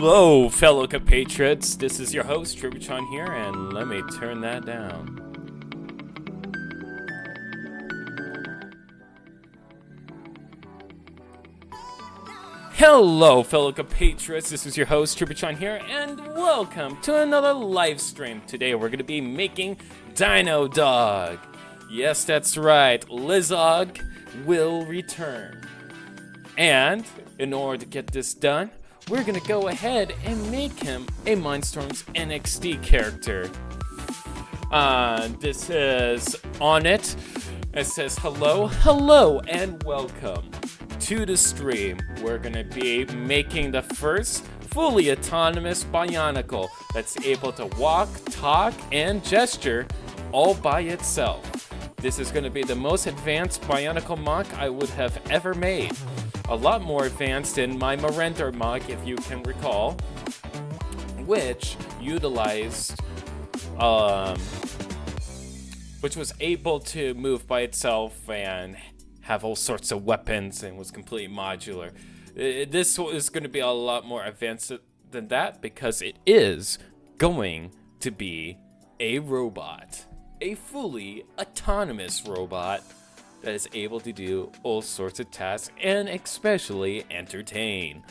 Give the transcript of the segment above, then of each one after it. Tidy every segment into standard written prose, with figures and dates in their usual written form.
Hello, fellow compatriots. This is your host, Tributron here, and let me turn that down. Hello, fellow compatriots. This is your host, Tributron here, and welcome to another live stream. Today, we're going to be making Dino Dog. Yes, that's right. Lizog will return. And in order to get this done, we're gonna go ahead and make him a Mindstorms NXT character. This is on it. It says hello, and welcome to the stream. We're gonna be making the first fully autonomous Bionicle that's able to walk, talk, and gesture all by itself. This is gonna be the most advanced Bionicle mock I would have ever made. A lot more advanced than my Miranda mock, if you can recall, which utilized, which was able to move by itself and have all sorts of weapons and was completely modular. This is going to be a lot more advanced than that because it is going to be a robot, a fully autonomous robot that is able to do all sorts of tasks and especially entertain.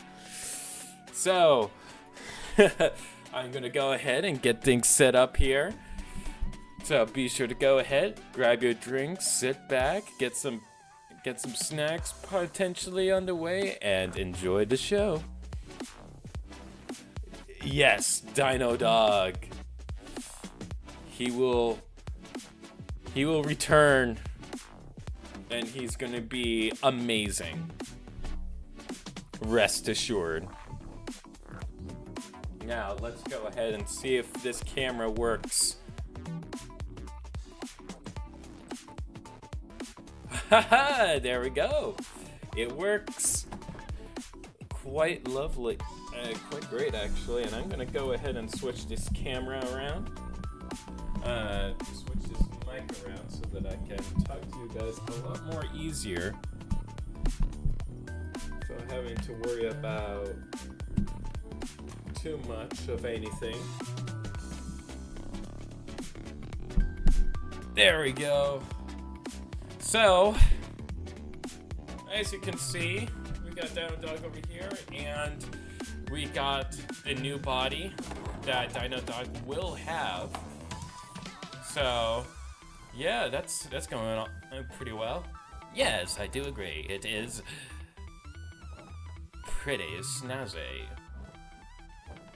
So, I'm gonna go ahead and get things set up here. So be sure to go ahead, grab your drinks, sit back, get some snacks potentially on the way, and enjoy the show. Yes, Dino Dog. He will return. And he's gonna be amazing. Rest assured. Now, let's go ahead and see if this camera works. Haha, there we go. It works. Quite lovely. Quite great, actually. And I'm gonna go ahead and switch this camera around. Switch this mic around so that I can talk to you guys a lot more easier. So having to worry about too much of anything. There we go. So, as you can see, we got Dino Dog over here, and we got the new body that Dino Dog will have. So, yeah, that's going on pretty well. Yes, I do agree. It is pretty snazzy.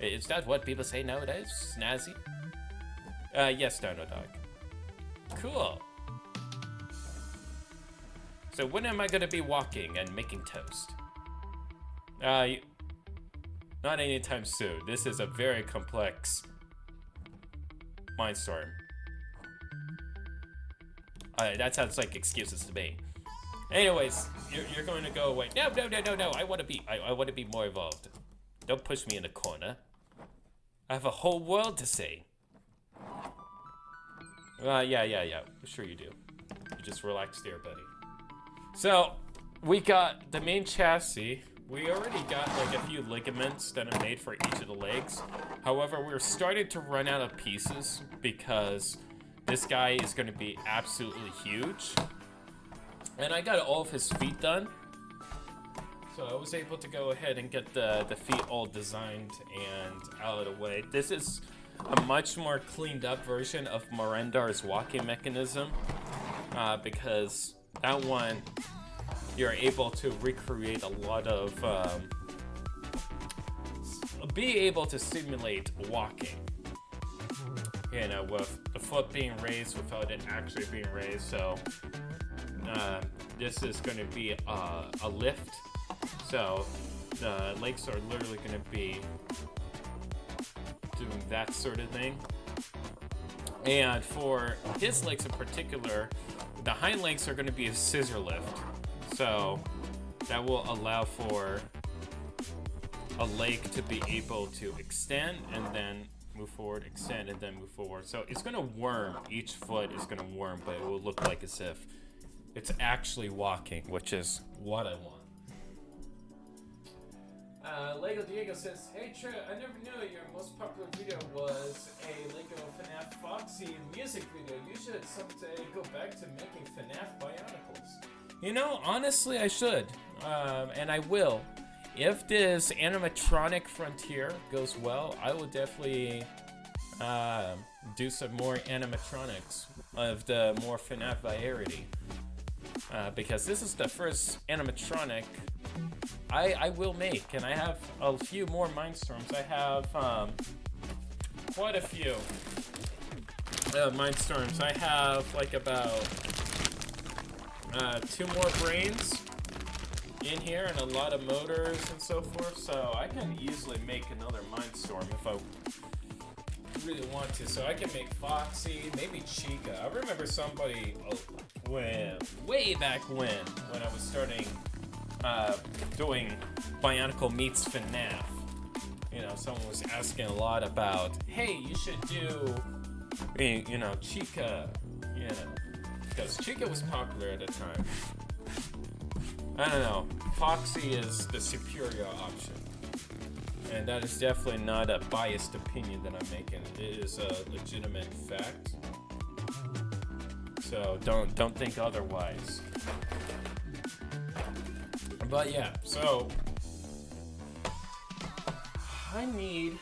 Is that what people say nowadays? Snazzy? Yes, Dino Dog. Cool. So when am I gonna be walking and making toast? Not anytime soon. This is a very complex mindstorm. That sounds like excuses to me. Anyways, you're going to go away. No. I want to be more involved. Don't push me in a corner. I have a whole world to see. Yeah. Sure you do. You just relax there, buddy. So, we got the main chassis. We already got like a few ligaments that are made for each of the legs. However, we're starting to run out of pieces because this guy is going to be absolutely huge. And I got all of his feet done. So I was able to go ahead and get the feet all designed and out of the way. This is a much more cleaned up version of Mirandar's walking mechanism. Because that one, you're able to recreate a lot of, be able to simulate walking. You know, with the foot being raised without it actually being raised. So, this is going to be a lift. So, the legs are literally going to be doing that sort of thing. And for his legs in particular, the hind legs are going to be a scissor lift. So, that will allow for a leg to be able to extend and then move forward, extend, and then move forward. So it's going to worm. Each foot is going to worm, but it will look like as if it's actually walking, which is what I want. Lego Diego says, "Hey Trey, I never knew your most popular video was a Lego FNAF Foxy music video. You should someday go back to making FNAF Bionicles." You know, honestly, I should, and I will. If this animatronic frontier goes well, I will definitely do some more animatronics of the more FNAF variety. Because this is the first animatronic I will make, and I have a few more Mindstorms. I have quite a few Mindstorms. I have like about 2 more brains in here and a lot of motors and so forth, so I can easily make another Mindstorm if I really want to. So I can make Foxy, maybe Chica. I remember somebody way back when I was starting doing Bionicle meets FNAF. You know, someone was asking a lot about, hey, you should do, you know, Chica, you know, because Chica was popular at the time. I don't know, Foxy is the superior option. And that is definitely not a biased opinion that I'm making. It is a legitimate fact. So don't think otherwise. But yeah, so I need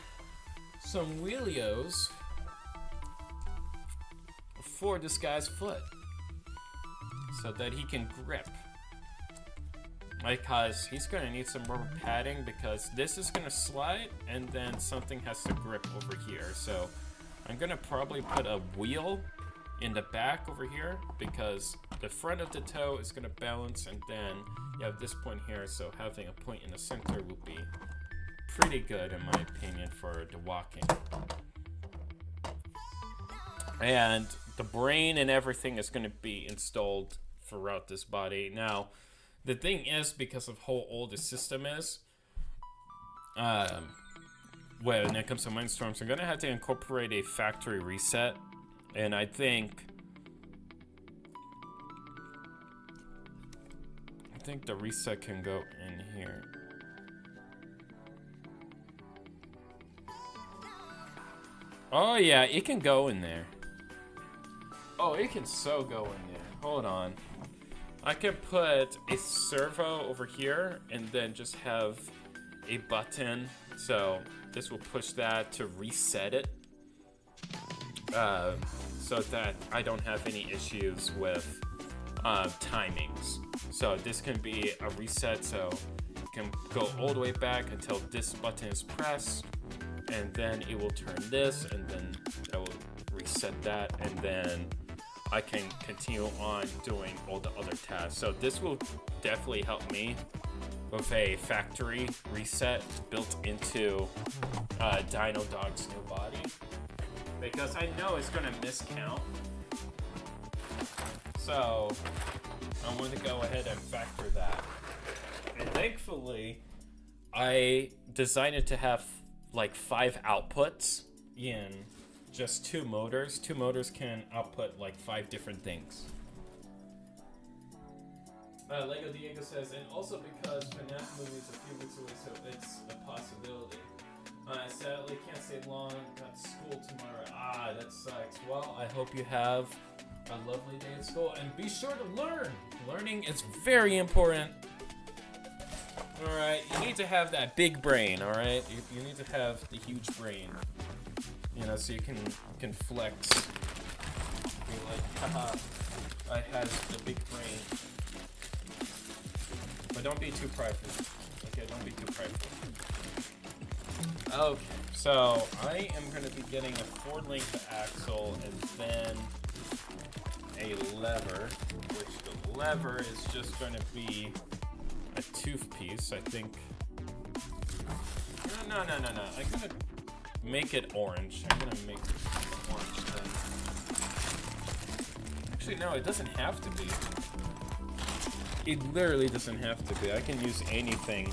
some wheelios for this guy's foot so that he can grip. Because he's going to need some rubber padding, because this is going to slide and then something has to grip over here. So I'm going to probably put a wheel in the back over here, because the front of the toe is going to balance, and then you have this point here, so having a point in the center would be pretty good in my opinion for the walking. And the brain and everything is going to be installed throughout this body. Now, the thing is, because of how old the system is, when it comes to Mindstorms, I'm going to have to incorporate a factory reset. And I think the reset can go in here. Oh yeah, it can go in there. Oh, it can so go in there. Hold on. I can put a servo over here and then just have a button. So this will push that to reset it. So that I don't have any issues with timings. So this can be a reset, so it can go all the way back until this button is pressed, and then it will turn this, and then I will reset that, and then I can continue on doing all the other tasks. So this will definitely help me with a factory reset built into Dino Dog's new body, because I know it's gonna miscount. So I'm going to go ahead and factor that. And thankfully, I designed it to have like 5 outputs in just 2 motors. 2 motors can output like 5 different things. Lego Diego says, and also because FNAF movie is a few weeks away, so it's a possibility. Sadly, can't stay long. Got school tomorrow. Ah, that sucks. Well, I hope you have a lovely day at school, and be sure to learn. Learning is very important. All right, you need to have that big brain. All right, you need to have the huge brain. You know, so you can flex. Be like, haha, I have the big brain. But don't be too prideful. Okay, don't be too prideful. Okay, so I am going to be getting a 4-length axle and then a lever, which the lever is just going to be a tooth piece, I think. No. I'm going to make it orange. I'm going to make it orange then. Actually, no, it doesn't have to be. It literally doesn't have to be. I can use anything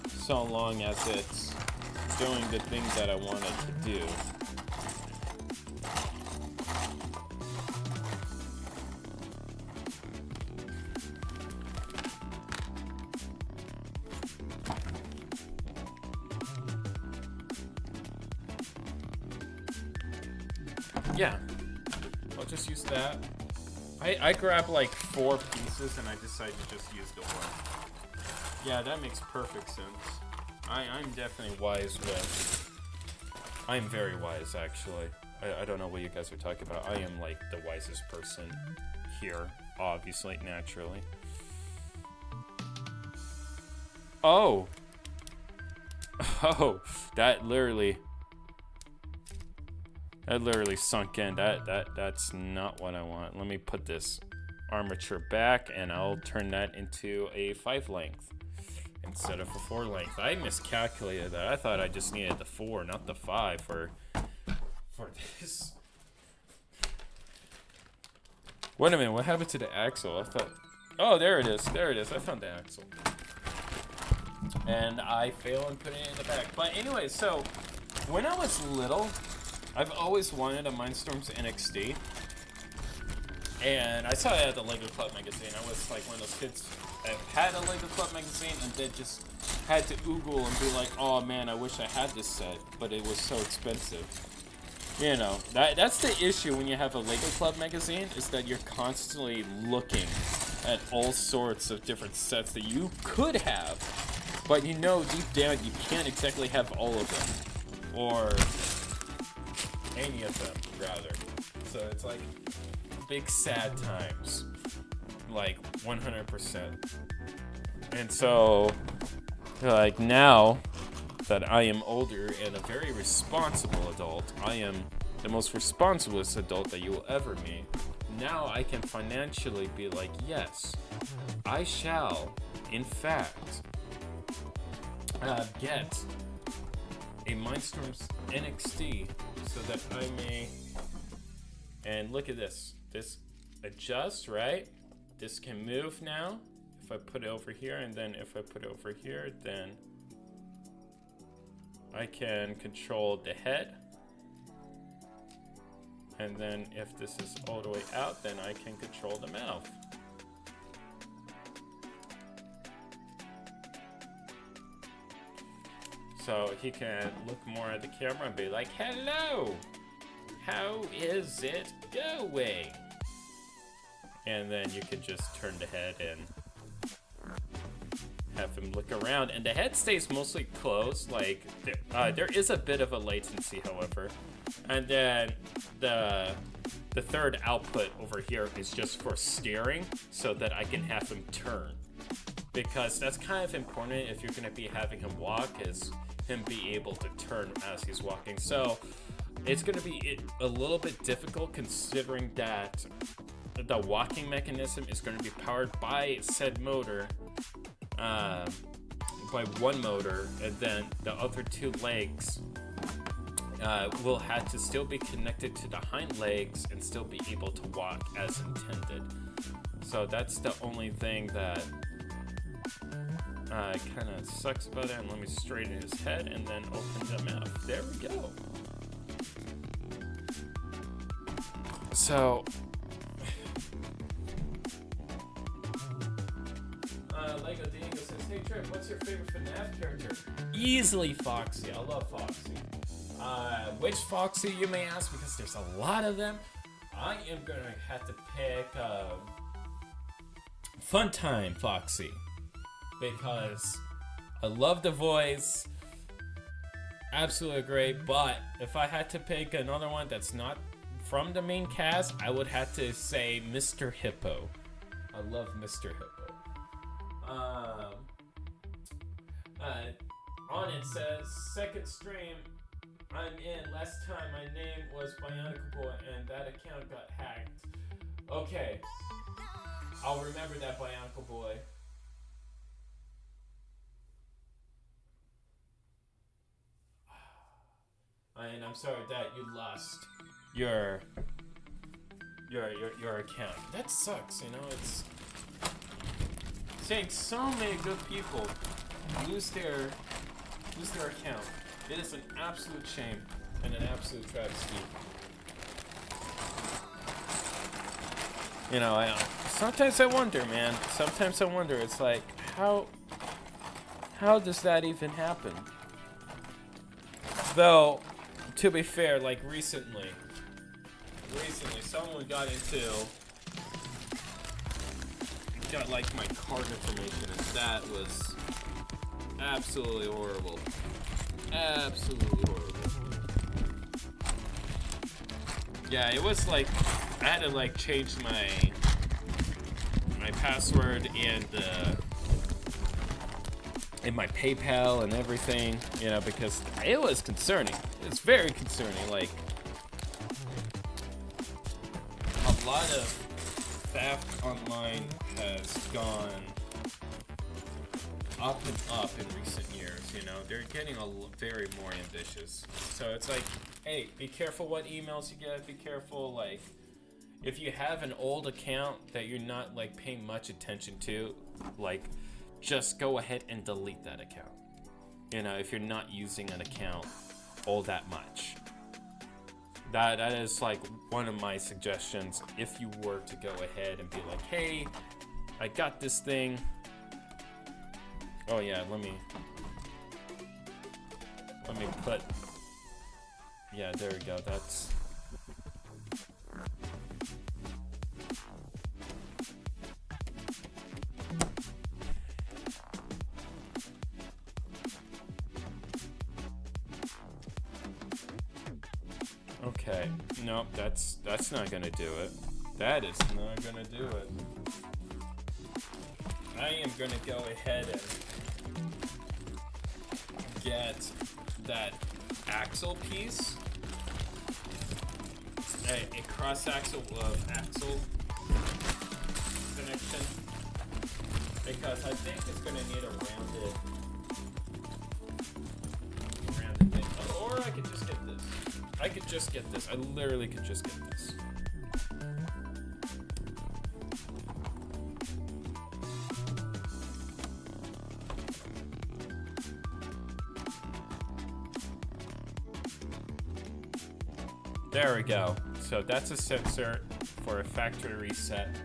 so long as it's doing the thing that I want it to do. yeah, I'll just use that. I grabbed like 4 pieces and I decided to just use the one. Yeah, that makes perfect sense. I'm definitely wise with... I'm very wise, actually. I don't know what you guys are talking about. I am like the wisest person here, obviously, naturally. Oh! Oh, that literally sunk in. That's not what I want. Let me put this armature back and I'll turn that into a 5 length instead of a 4 length. I miscalculated that. I thought I just needed the 4, not the 5 for this. Wait a minute, what happened to the axle? I thought, oh, there it is. There it is. I found the axle. And I failed in putting it in the back. But anyway, so when I was little, I've always wanted a Mindstorms NXT. And I saw it at the Lego Club magazine. I was like one of those kids that had a Lego Club magazine and then just had to oogle and be like, oh man, I wish I had this set, but it was so expensive. You know, that's the issue when you have a Lego Club magazine, is that you're constantly looking at all sorts of different sets that you could have, but you know deep down you can't exactly have all of them. Or any of them, rather. So it's like big sad times. Like 100%. And so, like now that I am older and a very responsible adult, I am the most responsiblest adult that you will ever meet. Now I can financially be like, yes, I shall, in fact, get a Mindstorms NXT so that I may, and look at this, this adjusts, right? This can move now. If I put it over here, and then if I put it over here, then I can control the head. And then if this is all the way out, then I can control the mouth. So he can look more at the camera and be like, hello, how is it going? And then you can just turn the head and have him look around, and the head stays mostly closed. Like there is a bit of a latency, however, and then the third output over here is just for steering, so that I can have him turn, because that's kind of important if you're going to be having him walk, is him be able to turn as he's walking. So it's going to be a little bit difficult, considering that the walking mechanism is going to be powered by said motor, by one motor, and then the other 2 legs will have to still be connected to the hind legs and still be able to walk as intended. So that's the only thing that kind of sucks about it. And let me straighten his head and then open the mouth. There we go. So Lego Dino says, hey Trip, what's your favorite FNAF character? Easily Foxy. I love Foxy. Which Foxy, you may ask, because there's a lot of them. I am gonna have to pick Funtime Foxy, because I love the voice, absolutely great. But if I had to pick another one that's not from the main cast, I would have to say Mr. Hippo. I love Mr. Hippo. On it says, second stream I'm in. Last time my name was Bionicle Boy and that account got hacked. Okay, I'll remember that, Bionicle Boy. And I'm sorry that you lost your account. That sucks, you know. It's saying so many good people lose their account. It is an absolute shame and an absolute travesty. You know, sometimes I wonder, man. Sometimes I wonder. It's like, how does that even happen? Though, to be fair, like recently, recently someone got like my card information, and that was absolutely horrible. Absolutely horrible. Yeah, it was like I had to like change my password and my PayPal and everything, you know, because it was concerning. It's very concerning. Like a lot of theft online has gone up and up in recent years. You know, they're getting very more ambitious. So it's like, hey, be careful what emails you get. Be careful, like, if you have an old account that you're not like paying much attention to, like, just go ahead and delete that account. You know, if you're not using an account all that much. That is like one of my suggestions if you were to go ahead and be like, hey, I got this thing. Oh yeah, let me put, yeah, there we go. That's okay. Nope, that's not gonna do it. That is not gonna do it. I am gonna go ahead and get that axle piece, a cross axle of axle connection, because I think it's gonna need a rounded thing. Or I could just get this. I could just get this. I literally could just get this. There we go. So that's a sensor for a factory reset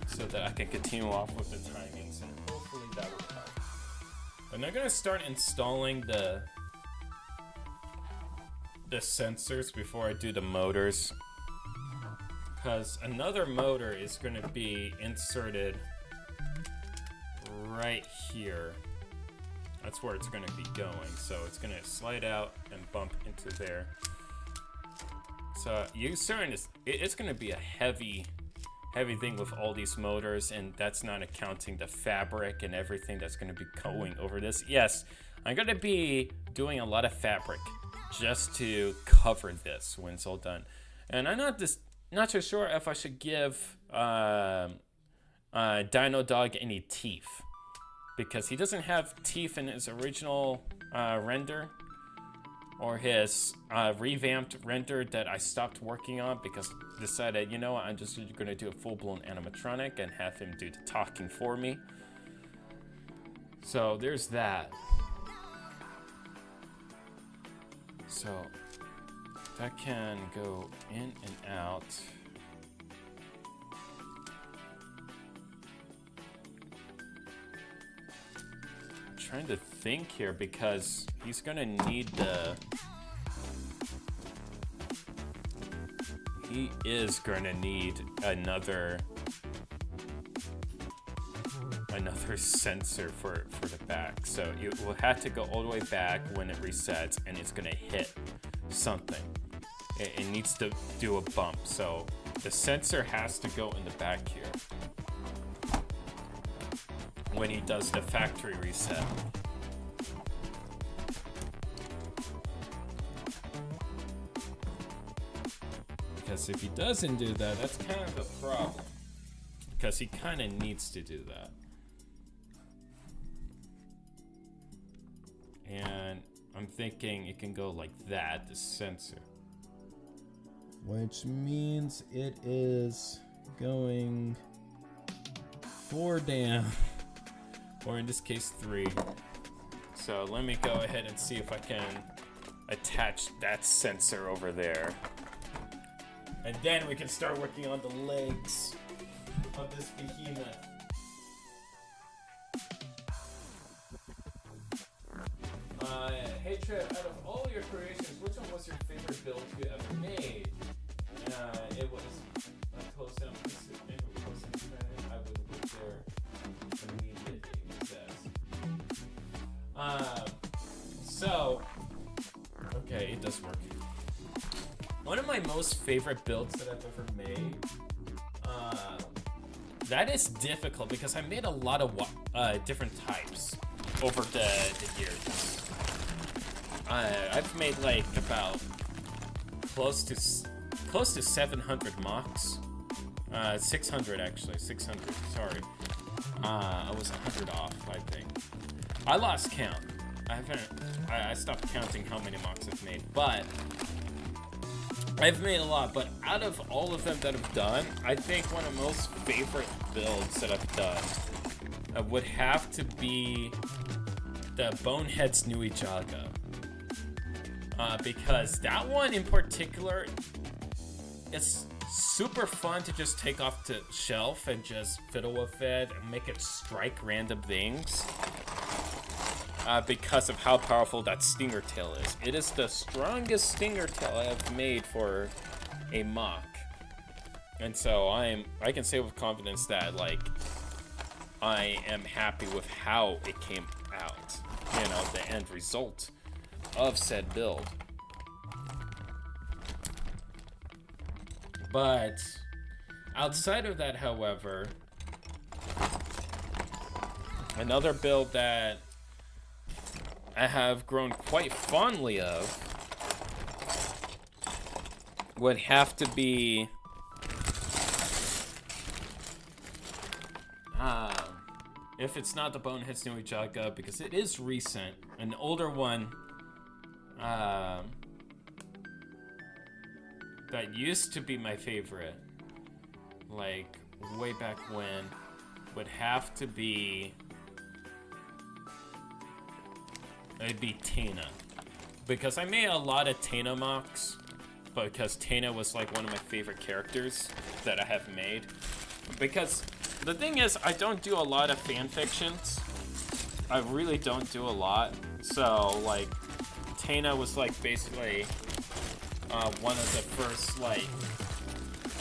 so that I can continue off with the timings, and hopefully that will help. I'm not gonna start installing the sensors before I do the motors, because another motor is going to be inserted right here. That's where it's going to be going, so it's going to slide out and bump into there. So it's going to be a heavy thing with all these motors, and that's not accounting the fabric and everything that's going to be going over this. Yes, I'm going to be doing a lot of fabric just to cover this when it's all done. And I'm not so sure if I should give Dino Dog any teeth, because he doesn't have teeth in his original render, or his revamped render that I stopped working on because I decided, you know what, I'm just gonna do a full-blown animatronic and have him do the talking for me. So there's that. So that can go in and out. I'm trying to think here because he's gonna need he is gonna need another sensor for the back. So it will have to go all the way back when it resets, and it's gonna hit something. It needs to do a bump. So the sensor has to go in the back here when he does the factory reset. Because if he doesn't do that, that's kind of a problem. Because he kind of needs to do that. And I'm thinking it can go like that, the sensor. Which means it is going 4 down. Or in this case, 3. So let me go ahead and see if I can attach that sensor over there. And then we can start working on the legs of this behemoth. Hey Trev, out of all your creations, which one was your favorite build you ever made? So, okay, it does work. One of my most favorite builds that I've ever made, that is difficult because I made a lot of different types over the years. I've made like about close to 700 mocks. 600 actually, 600, sorry. I was 100 off, I think. I lost count. I stopped counting how many mocks I've made, but I've made a lot. But out of all of them that I've done, I think one of my most favorite builds that I've done would have to be the Bonehead's Nuijaga. Because that one in particular, it's super fun to just take off the shelf and just fiddle with it and make it strike random things. Because of how powerful that stinger tail is. It is the strongest stinger tail I have made for a mock. And so I can say with confidence that like I am happy with how it came out. You know, the end result of said build. But outside of that, however, another build that I have grown quite fondly of would have to be if it's not the Bonehead's Nuijaga, because it is recent, an older one that used to be my favorite, like way back when, would have to be, it'd be Tana. Because I made a lot of Tana mocks, because Tana was like one of my favorite characters that I have made. Because the thing is, I don't do a lot of fan fictions. I really don't do a lot. So like, Tana was like basically one of the first like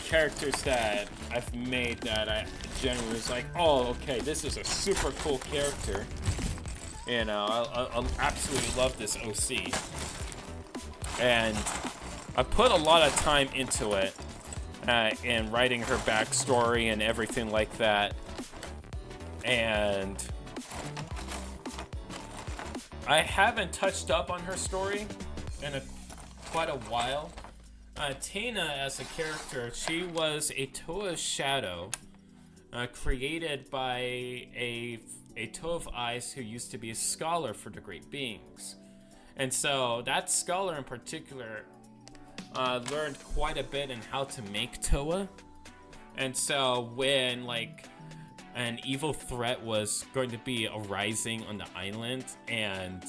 characters that I've made that I genuinely was like, oh, okay, this is a super cool character. You know, I absolutely love this OC. And I put a lot of time into it, in writing her backstory and everything like that. And I haven't touched up on her story in quite a while. Tana, as a character, she was a Toa shadow created by a Toe of Ice who used to be a scholar for the Great Beings. And so that scholar in particular learned quite a bit in how to make Toa. And so when like an evil threat was going to be arising on the island, and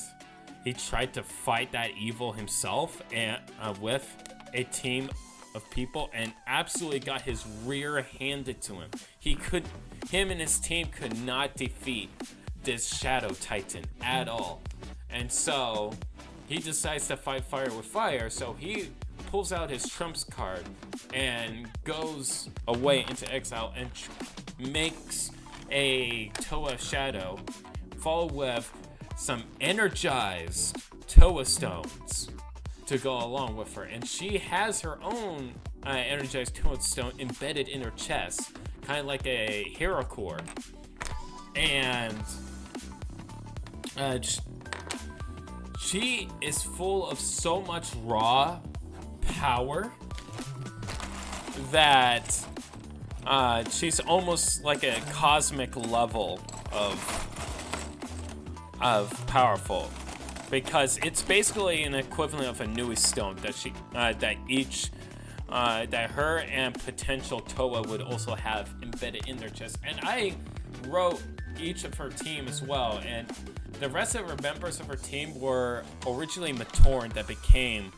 he tried to fight that evil himself and with a team of people, and absolutely got his rear handed to him. Him and his team could not defeat this Shadow Titan at all. And so he decides to fight fire with fire, so he pulls out his trumps card and goes away into exile and makes a Toa Shadow, followed with some energized Toa Stones to go along with her. And she has her own energized Toa Stone embedded in her chest, kind of like a hero core. And she is full of so much raw power that she's almost like a cosmic level of powerful, because it's basically an equivalent of a Nui Stone that her and potential Toa would also have embedded in their chest. And I wrote each of her team as well, and the rest of her members of her team were originally Matorn that became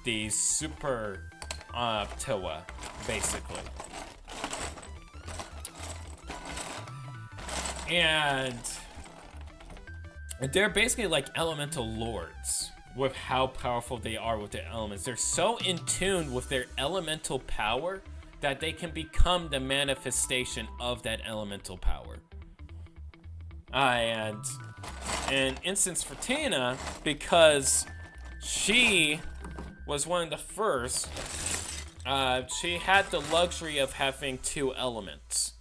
the super Toa, basically. And they're basically like elemental lords with how powerful they are with their elements. They're so in tune with their elemental power that they can become the manifestation of that elemental power. And an instance for Tina because she was one of the first. She had the luxury of having 2 elements.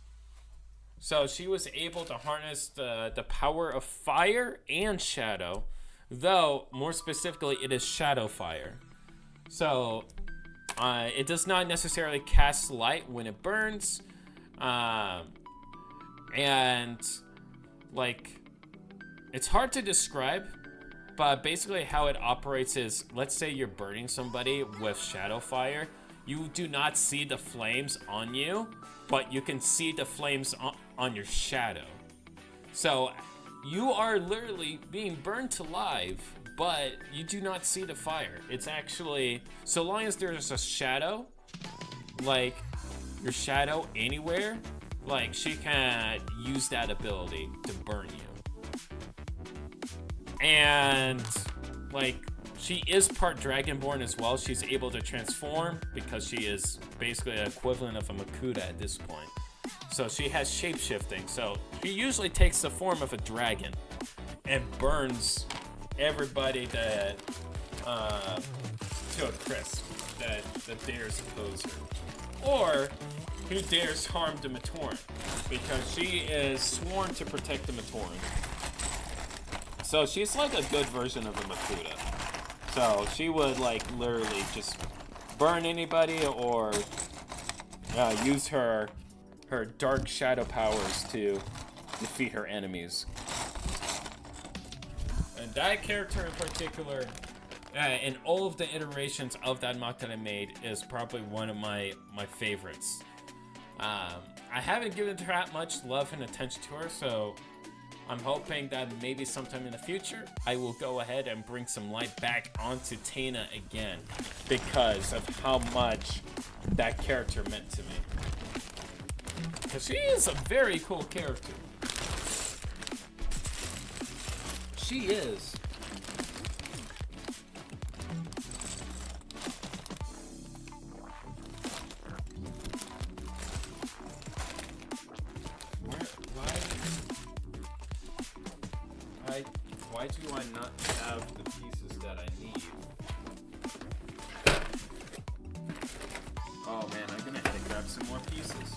So she was able to harness the power of fire and shadow, though more specifically it is shadow fire. So it does not necessarily cast light when it burns, and like it's hard to describe, but basically how it operates is, let's say you're burning somebody with shadow fire. You do not see the flames on you, but you can see the flames on your shadow. So you are literally being burned to life, but you do not see the fire. It's actually, so long as there's a shadow, like your shadow anywhere, like she can use that ability to burn you. And like, she is part Dragonborn as well. She's able to transform because she is basically an equivalent of a Makuta at this point. So she has shape-shifting. So she usually takes the form of a dragon and burns everybody that to a crisp that dares oppose her, or who dares harm the Matoran, because she is sworn to protect the Matoran. So she's like a good version of a Makuta. So she would like literally just burn anybody or use her dark shadow powers to defeat her enemies. And that character in particular, in all of the iterations of that mock that I made, is probably one of my favorites. I haven't given her that much love and attention to her, so I'm hoping that maybe sometime in the future, I will go ahead and bring some light back onto Tina again, because of how much that character meant to me. Because she is a very cool character. She is. Why do I not have the pieces that I need? Oh man, I'm gonna have to grab some more pieces.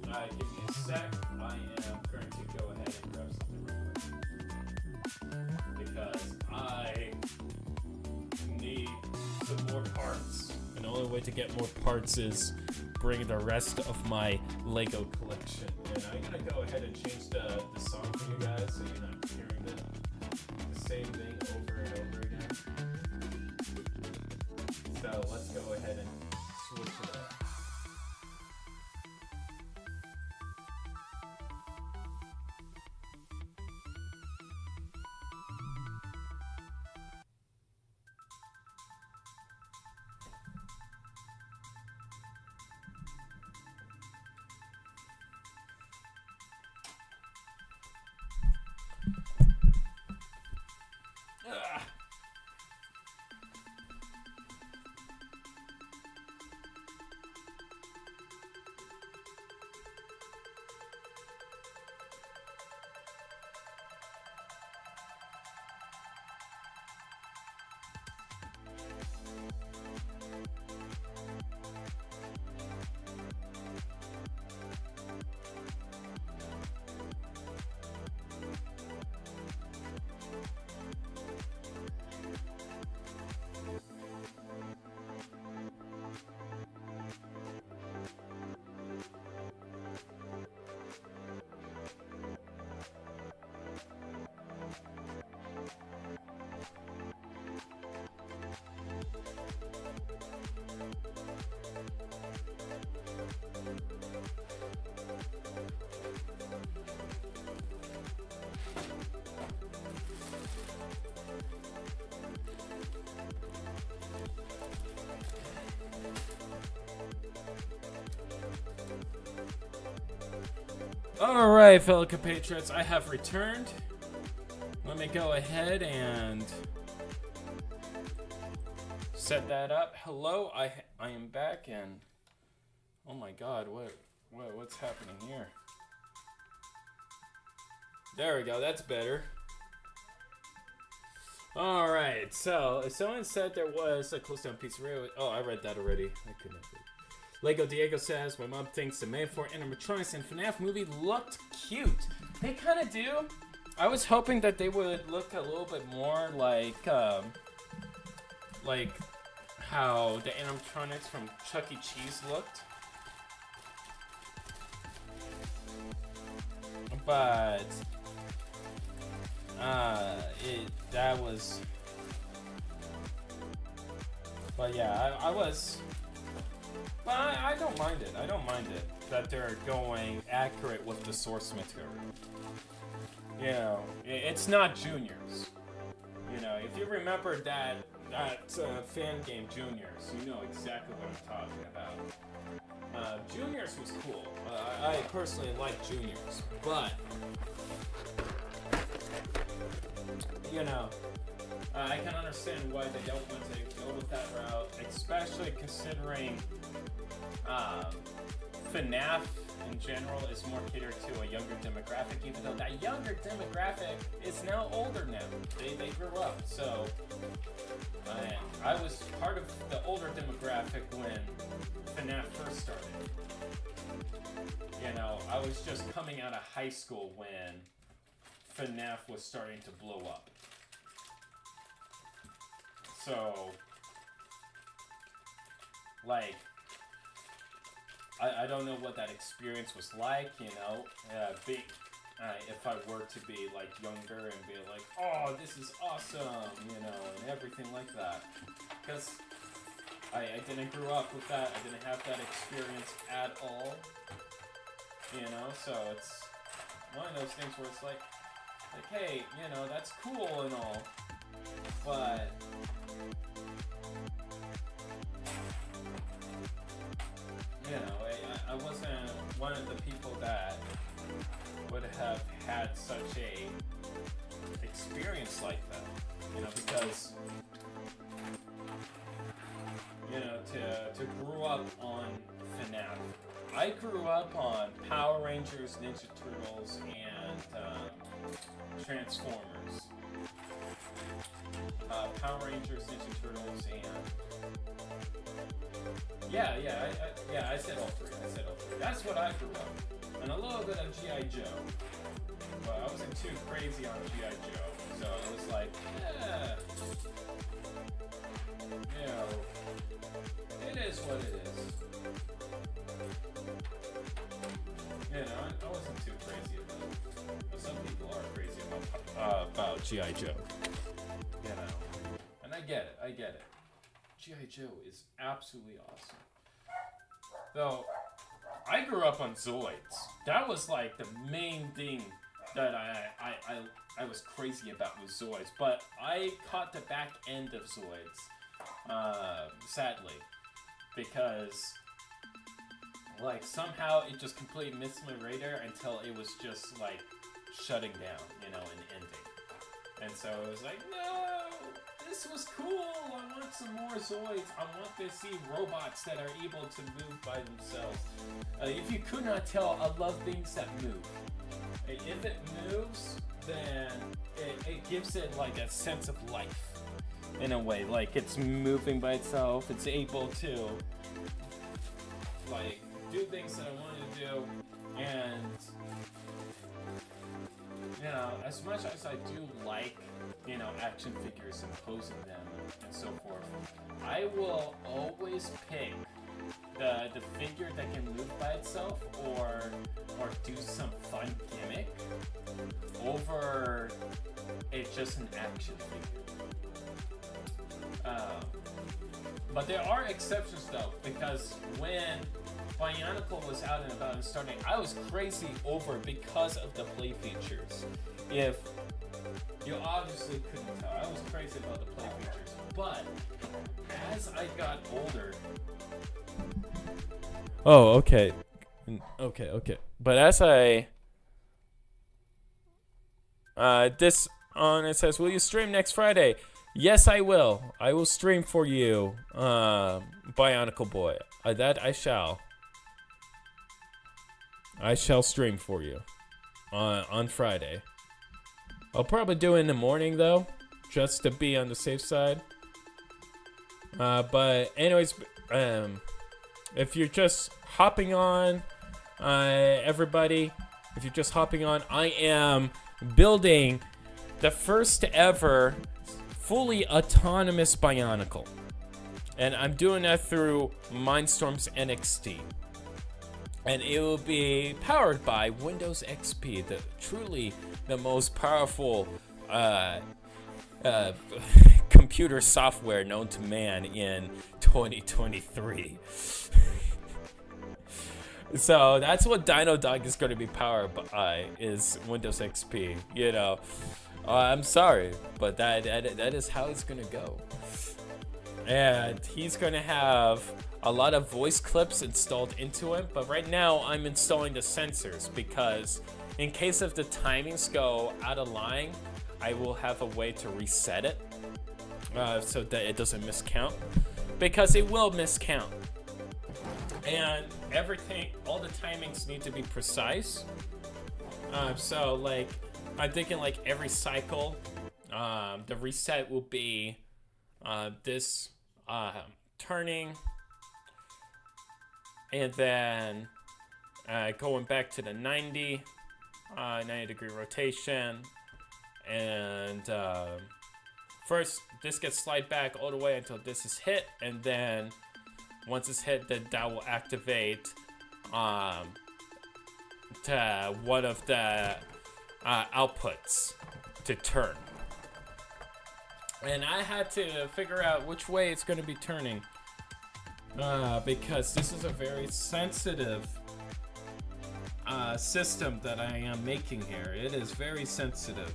Alright. Give me a sec. I am going to go ahead and grab something real quick. Because I need some more parts. And the only way to get more parts is bring the rest of my Lego collection. And I'm gonna go ahead and change the song for you guys so you're not hearing the same thing over and over again. So let's go ahead and switch it up. Alright, fellow compatriots, I have returned. Let me go ahead and set that up. Hello, I am back, and oh my god, What's happening here? There we go, that's better. Alright, so someone said there was a close down pizzeria. Oh, I read that already. I couldn't. Lego Diego says, my mom thinks the Mayfair animatronics in FNAF movie looked cute. They kind of do. I was hoping that they would look a little bit more like how the animatronics from Chuck E. Cheese looked. But that was. But yeah, I was. But I don't mind it. I don't mind it that they're going accurate with the source material. You know, it's not Juniors. You know, if you remember that fan game Juniors, you know exactly what I'm talking about. Juniors was cool. I personally like Juniors, but you know, I can understand why they don't want to go with that route, especially considering FNAF in general is more catered to a younger demographic, even though that younger demographic is now older now. They grew up, so I was part of the older demographic when FNAF first started. You know, I was just coming out of high school when FNAF was starting to blow up. So, like, I don't know what that experience was like, you know, if I were to be, like, younger and be like, oh, this is awesome, you know, and everything like that. Because I didn't grow up with that, I didn't have that experience at all, you know, so it's one of those things where it's like, hey, you know, that's cool and all, but you know, I wasn't one of the people that would have had such a experience like that, you know, because, you know, to grow up on FNAF. I grew up on Power Rangers, Ninja Turtles, and Transformers. Power Rangers, Ninja Turtles, and I said all three. That's what I grew up. And a little bit of G.I. Joe. But I wasn't too crazy on G.I. Joe. So it was like, you know, it is what it is. You know, I wasn't too crazy about it. But some people are crazy about G.I. Joe. You know. And I get it. G.I. Joe is absolutely awesome. Though, I grew up on Zoids. That was like the main thing that I was crazy about with Zoids. But I caught the back end of Zoids, sadly. Because, like, somehow it just completely missed my radar until it was just, like, shutting down, you know, and ending. And so it was like, no! This was cool! I want some more Zoids. I want to see robots that are able to move by themselves. If you could not tell, I love things that move. If it moves, then it gives it like a sense of life. In a way, like it's moving by itself. It's able to like do things that I want to do. And you know, as much as I do like, you know, action figures and posing them and so forth, I will always pick the figure that can move by itself or do some fun gimmick over just an action figure. But there are exceptions though, because when Bionicle was out and about and starting, I was crazy over because of the play features. If you obviously couldn't tell, I was crazy about the play features. But as I got older, okay. But as I it says, will you stream next Friday? Yes, I will. I will stream for you, Bionicle Boy. That I shall. I shall stream for you on Friday. I'll probably do it in the morning though, just to be on the safe side. But anyways, if you're just hopping on, everybody, if you're just hopping on, I am building the first ever fully autonomous Bionicle. And I'm doing that through Mindstorm's NXT. And it will be powered by Windows XP, truly the most powerful computer software known to man in 2023. So that's what Dino Dog is going to be powered by, is Windows XP. You know, I'm sorry, but that is how it's going to go. And he's going to have a lot of voice clips installed into it, but right now I'm installing the sensors because in case of the timings go out of line, I will have a way to reset it so that it doesn't miscount, because it will miscount. And everything, all the timings need to be precise. So like, I'm thinking like every cycle, the reset will be this turning, and then going back to the 90 degree rotation, and first this gets slide back all the way until this is hit, and then once it's hit, then that will activate to one of the outputs to turn. And I had to figure out which way it's going to be turning, because this is a very sensitive system that I am making here. It is very sensitive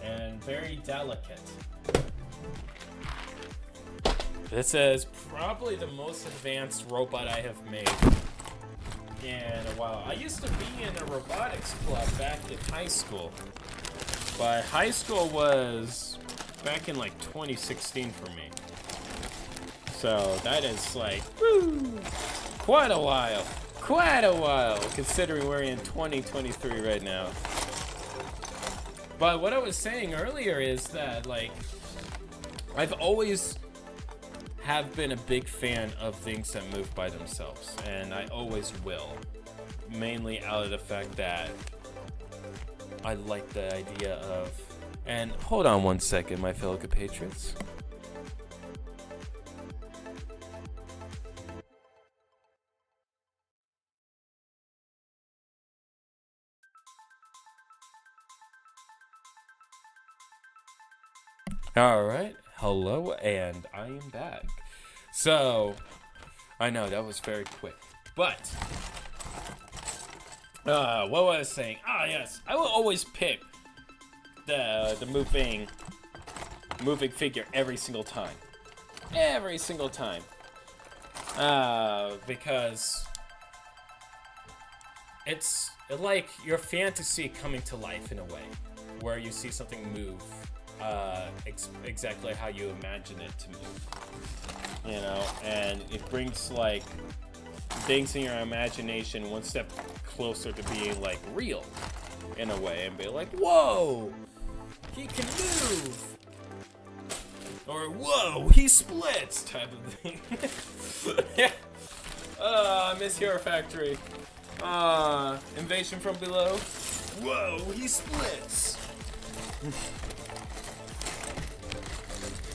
and very delicate. This is probably the most advanced robot I have made in a while. I used to be in a robotics club back in high school, but high school was back in like 2016 for me. So that is like, woo, quite a while, considering we're in 2023 right now. But what I was saying earlier is that, like, I've always have been a big fan of things that move by themselves, and I always will, mainly out of the fact that I like the idea of, and hold on one second, my fellow compatriots. Alright, hello, and I am back. So, I know that was very quick, but what was I saying? Ah, yes, I will always pick the moving figure every single time. Because it's like your fantasy coming to life in a way, where you see something move exactly how you imagine it to move, you know, and it brings like things in your imagination one step closer to being like real in a way, and be like, whoa, he can move, or whoa, he splits, type of thing. Yeah. I miss Hero Factory. Invasion from below. Whoa, he splits.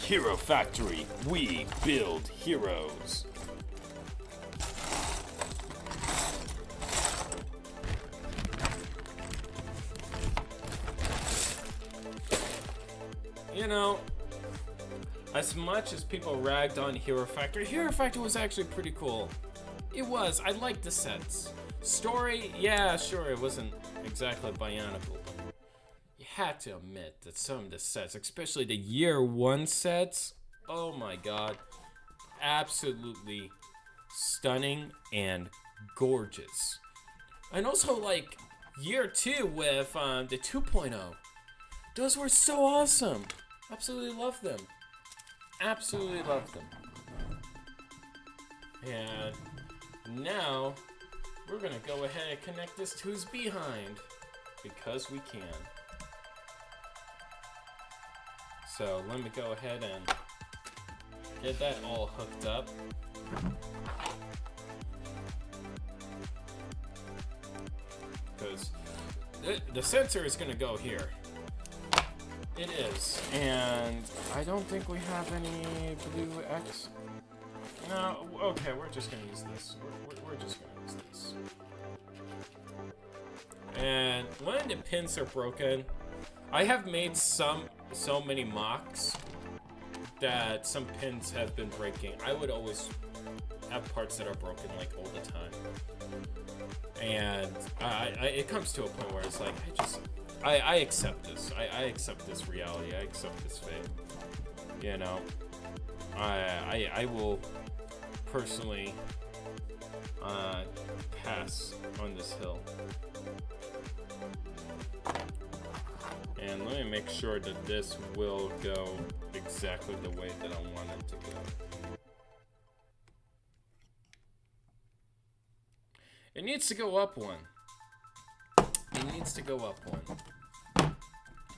Hero Factory, we build heroes. You know, as much as people ragged on Hero Factory was actually pretty cool. It was. I liked the sets. Story, yeah, sure, it wasn't exactly Bionicle. You had to admit that some of the sets, especially the year one sets, oh my god, absolutely stunning and gorgeous. And also, like, year two with the 2.0, those were so awesome. Absolutely love them. And now we're gonna go ahead and connect this to his behind because we can. So let me go ahead and get that all hooked up. Because the sensor is gonna go here. It is, and I don't think we have any blue X. No, okay, we're just gonna use this. We're just gonna use this. And when the pins are broken, I have made so many mocks that some pins have been breaking. I would always have parts that are broken like all the time. And it comes to a point where it's like, I accept this. I accept this reality. I accept this fate. You know, I will personally pass on this hill. And let me make sure that this will go exactly the way that I want it to go. It needs to go up one. It needs to go up one.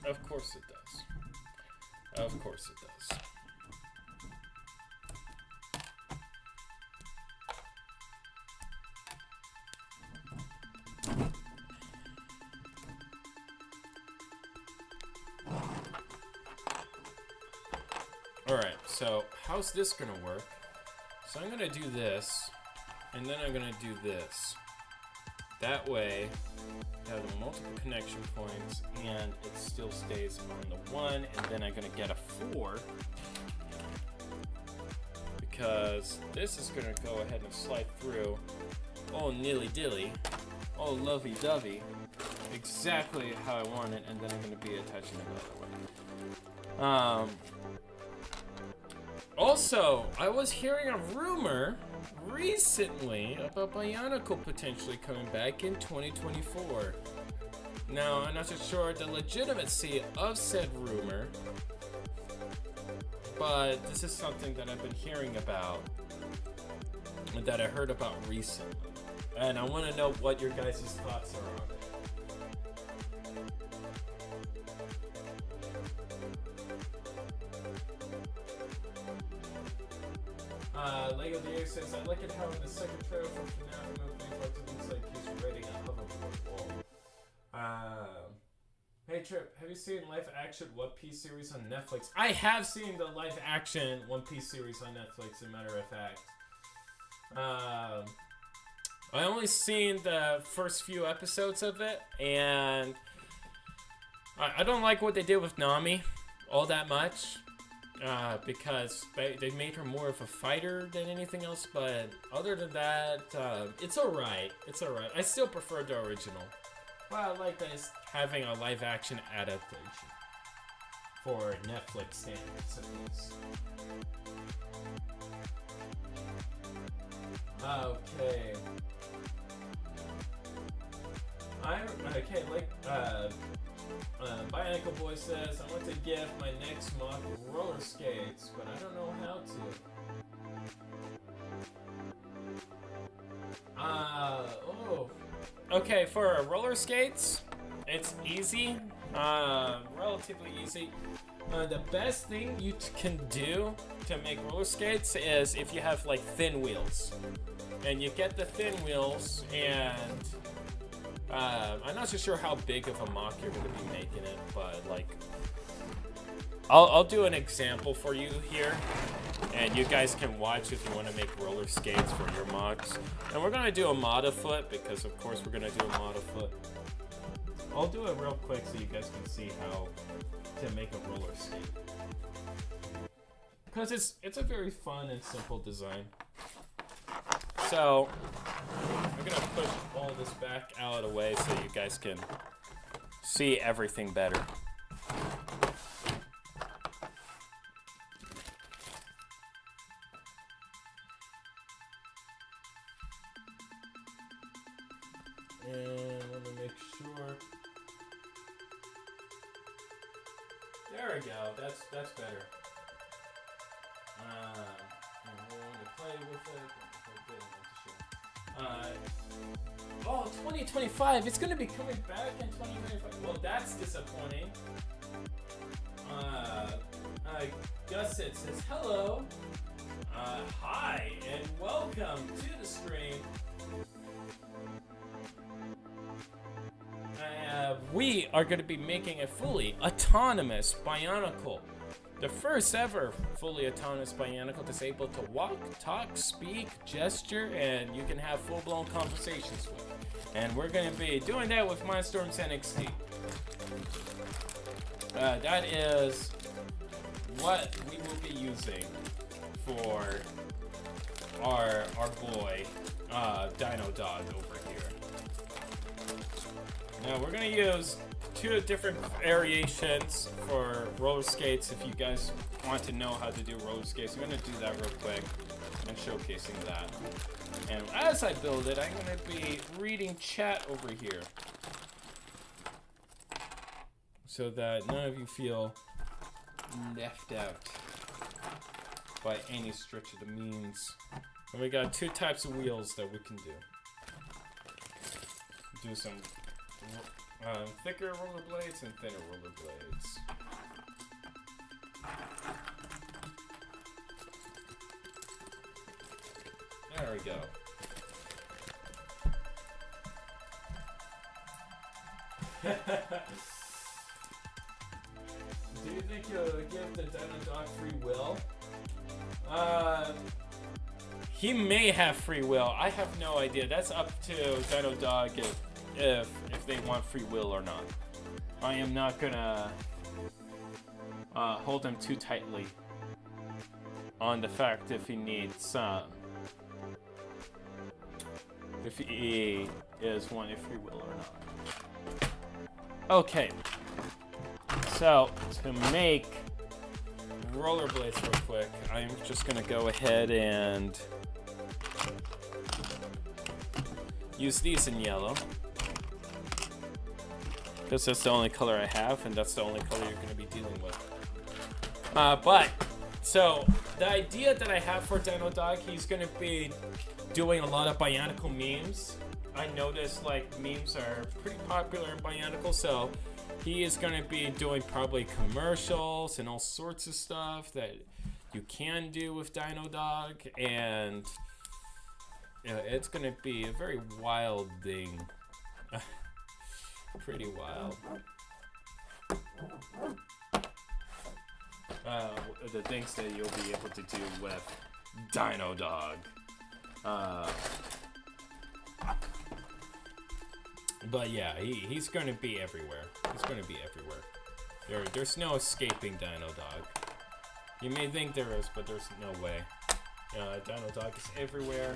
Of course it does. Of course it does. Alright, so how's this gonna work? So I'm gonna do this, and then I'm gonna do this. That way, I have the multiple connection points, and it still stays on the 1, and then I'm gonna get a 4. Because this is gonna go ahead and slide through, oh nilly-dilly, oh lovey-dovey, exactly how I want it, and then I'm gonna be attaching it the other way. Also, I was hearing a rumor recently about Bionicle potentially coming back in 2024. Now, I'm not so sure the legitimacy of said rumor, but this is something that I've been hearing about, that I heard about recently. And I want to know what your guys' thoughts are on it. Lego Diego says, I like it how in the second trailer for FNAF movie parts of looks like he's raiding a hoverboard wall. Hey Trip, have you seen live action One Piece series on Netflix? I have seen the live action One Piece series on Netflix, as a matter of fact. I only seen the first few episodes of it, and I don't like what they did with Nami all that much. Because they made her more of a fighter than anything else, but other than that, it's alright. It's alright. I still prefer the original. But I like this having a live action adaptation for Netflix standards at least. Okay. Bionicle Boy says, I want to get my next mock roller skates, but I don't know how to. Okay, for roller skates, it's easy, relatively easy. The best thing you can do to make roller skates is if you have like thin wheels. And you get the thin wheels, and I'm not so sure how big of a mock you're going to be making it, but like, I'll do an example for you here, and you guys can watch if you want to make roller skates for your mocks. And we're going to do a mod of foot, because of course we're going to do a mod of foot. I'll do it real quick so you guys can see how to make a roller skate. Because it's a very fun and simple design. So, I'm going to push all this back out of the way so you guys can see everything better. And I want to make sure. There we go. That's better. I'm going to play with it. Oh, 2025. It's gonna be coming back in 2025. Well, that's disappointing. Gusset says hello. Hi and welcome to the stream. We are going to be making a fully autonomous Bionicle. The first ever fully autonomous Bionicle that's able to walk, talk, speak, gesture, and you can have full-blown conversations with. And we're going to be doing that with Mindstorms NXT. That is what we will be using for our boy Dino Dog over here. Now we're gonna use two different variations for roller skates. If you guys want to know how to do roller skates, I'm gonna do that real quick and showcasing that. And as I build it, I'm gonna be reading chat over here so that none of you feel left out by any stretch of the means. And we got two types of wheels that we can do. Do some thicker rollerblades and thinner rollerblades. There we go. Do you think you'll give the Dino Dog free will? He may have free will. I have no idea. That's up to Dino Dog if they want free will or not. I am not gonna hold him too tightly on the fact if he needs if he is wanting free will or not. Okay. So to make rollerblades real quick, I'm just gonna go ahead and use these in yellow because that's the only color I have, and that's the only color you're gonna be dealing with. So the idea that I have for Dino Dog, he's gonna be doing a lot of Bionicle memes. I noticed like memes are pretty popular in Bionicle, so he is going to be doing probably commercials and all sorts of stuff that you can do with Dino Dog, and you know, it's going to be a very wild thing. Pretty wild. The things that you'll be able to do with Dino Dog. But yeah, he's going to be everywhere. He's going to be everywhere. There's no escaping Dino Dog. You may think there is, but there's no way. Dino Dog is everywhere.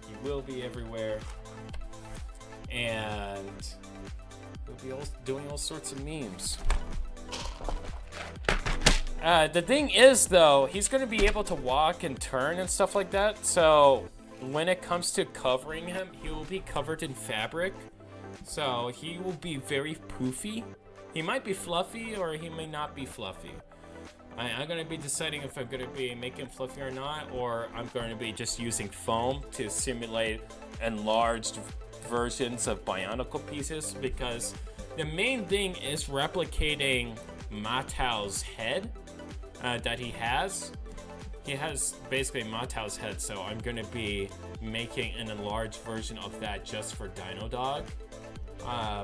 He will be everywhere. And he'll be doing all sorts of memes. The thing is, though, he's going to be able to walk and turn and stuff like that. So when it comes to covering him, he will be covered in fabric. So he will be very poofy. He might be fluffy or he may not be fluffy. I'm going to be deciding if I'm going to be making him fluffy or not, or I'm going to be just using foam to simulate enlarged versions of Bionicle pieces, because the main thing is replicating Matau's head that he has. He has basically Matau's head, so I'm going to be making an enlarged version of that just for Dino Dog.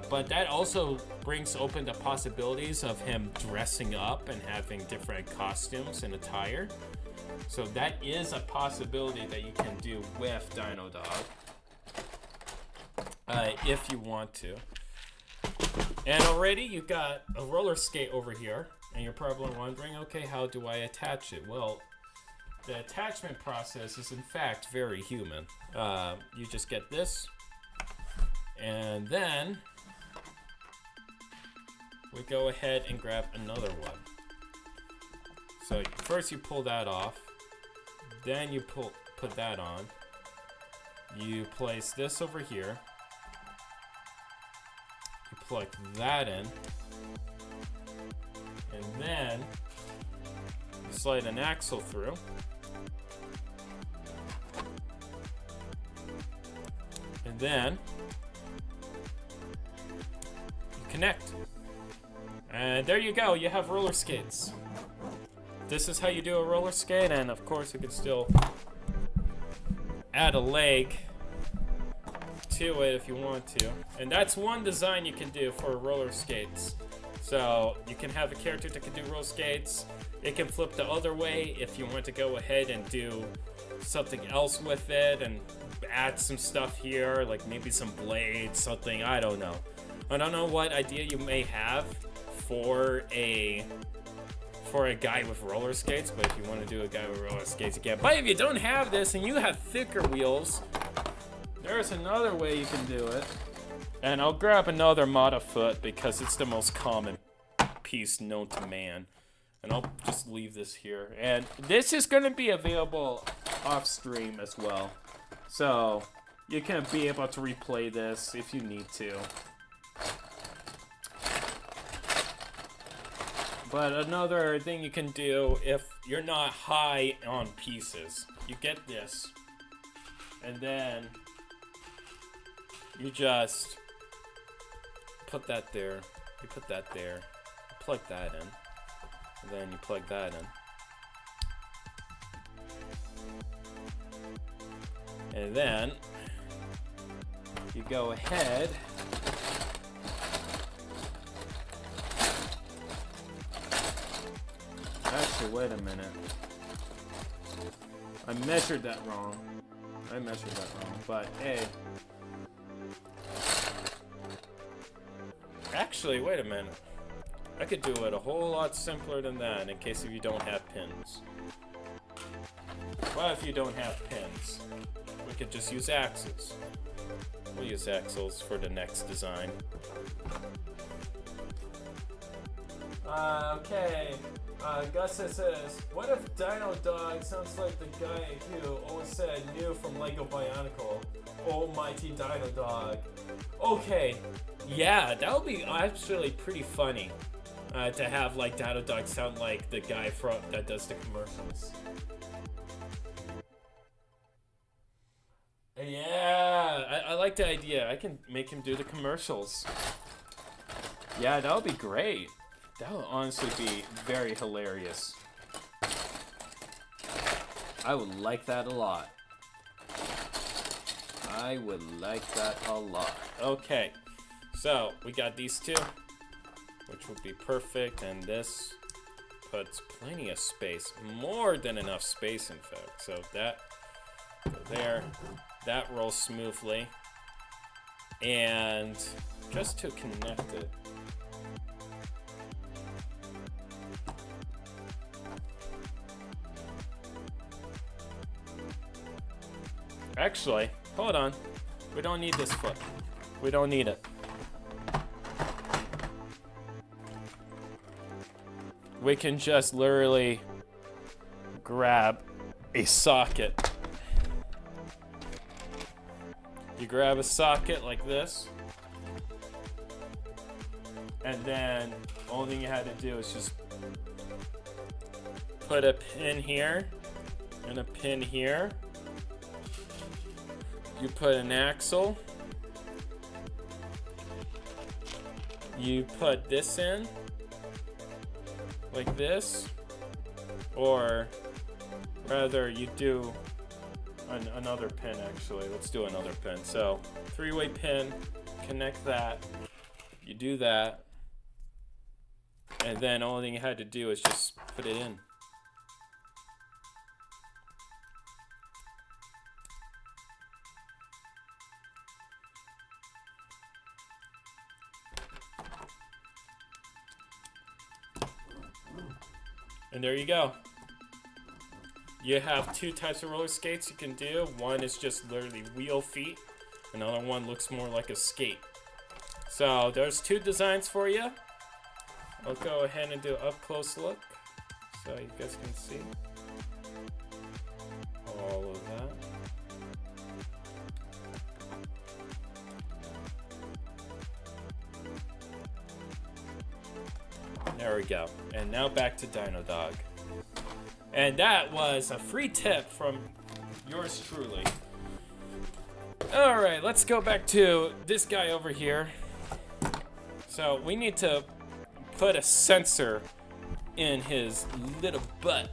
But that also brings open the possibilities of him dressing up and having different costumes and attire. So that is a possibility that you can do with Dino Dog, if you want to. And already you got a roller skate over here, and you're probably wondering, okay, how do I attach it? Well, the attachment process is in fact very human. You just get this, and then we go ahead and grab another one. So first you pull that off, then you put that on. You place this over here. You plug that in, and then you slide an axle through. And then connect. And there you go, you have roller skates. This is how you do a roller skate, and of course you can still add a leg to it if you want to. And that's one design you can do for roller skates. So you can have a character that can do roller skates. It can flip the other way if you want to go ahead and do something else with it and add some stuff here, like maybe some blades, something, I don't know. I don't know what idea you may have for a guy with roller skates, but if you want to do a guy with roller skates, you can. But if you don't have this and you have thicker wheels, there's another way you can do it. And I'll grab another Mata foot because it's the most common piece known to man. And I'll just leave this here. And this is going to be available off stream as well. So you can be able to replay this if you need to. But another thing you can do if you're not high on pieces, you get this. And then you just put that there. You put that there. Plug that in. And then you plug that in. And then you go ahead actually, wait a minute. I measured that wrong. But hey. Actually, wait a minute. I could do it a whole lot simpler than that in case if you don't have pins. Well, if you don't have pins, we could just use axles. We'll use axles for the next design. Okay. Gus says, what if Dino Dog sounds like the guy who always said new from Lego Bionicle? Almighty Dino Dog. Okay, yeah, that would be actually pretty funny to have like Dino Dog sound like the guy that does the commercials. Yeah, I like the idea. I can make him do the commercials. Yeah, that would be great. That would honestly be very hilarious. I would like that a lot. Okay, so we got these two, which would be perfect, and this puts plenty of space, more than enough space in fact. So that, go there, that rolls smoothly, and just to connect it, actually, hold on. We don't need this foot. We don't need it. We can just literally grab a socket. You grab a socket like this. And then only thing you had to do is just put a pin here and a pin here. You put an axle. You put this in, like this, or rather you do another pin actually. Let's do another pin. So, three-way pin, connect that, you do that, and then only thing you had to do is just put it in. And there you go. You have two types of roller skates you can do. One is just literally wheel feet. Another one looks more like a skate. So there's two designs for you. I'll go ahead and do an up close look so you guys can see all of that. There we go. And now back to Dino Dog. And that was a free tip from yours truly. Alright, let's go back to this guy over here. So we need to put a sensor in his little butt.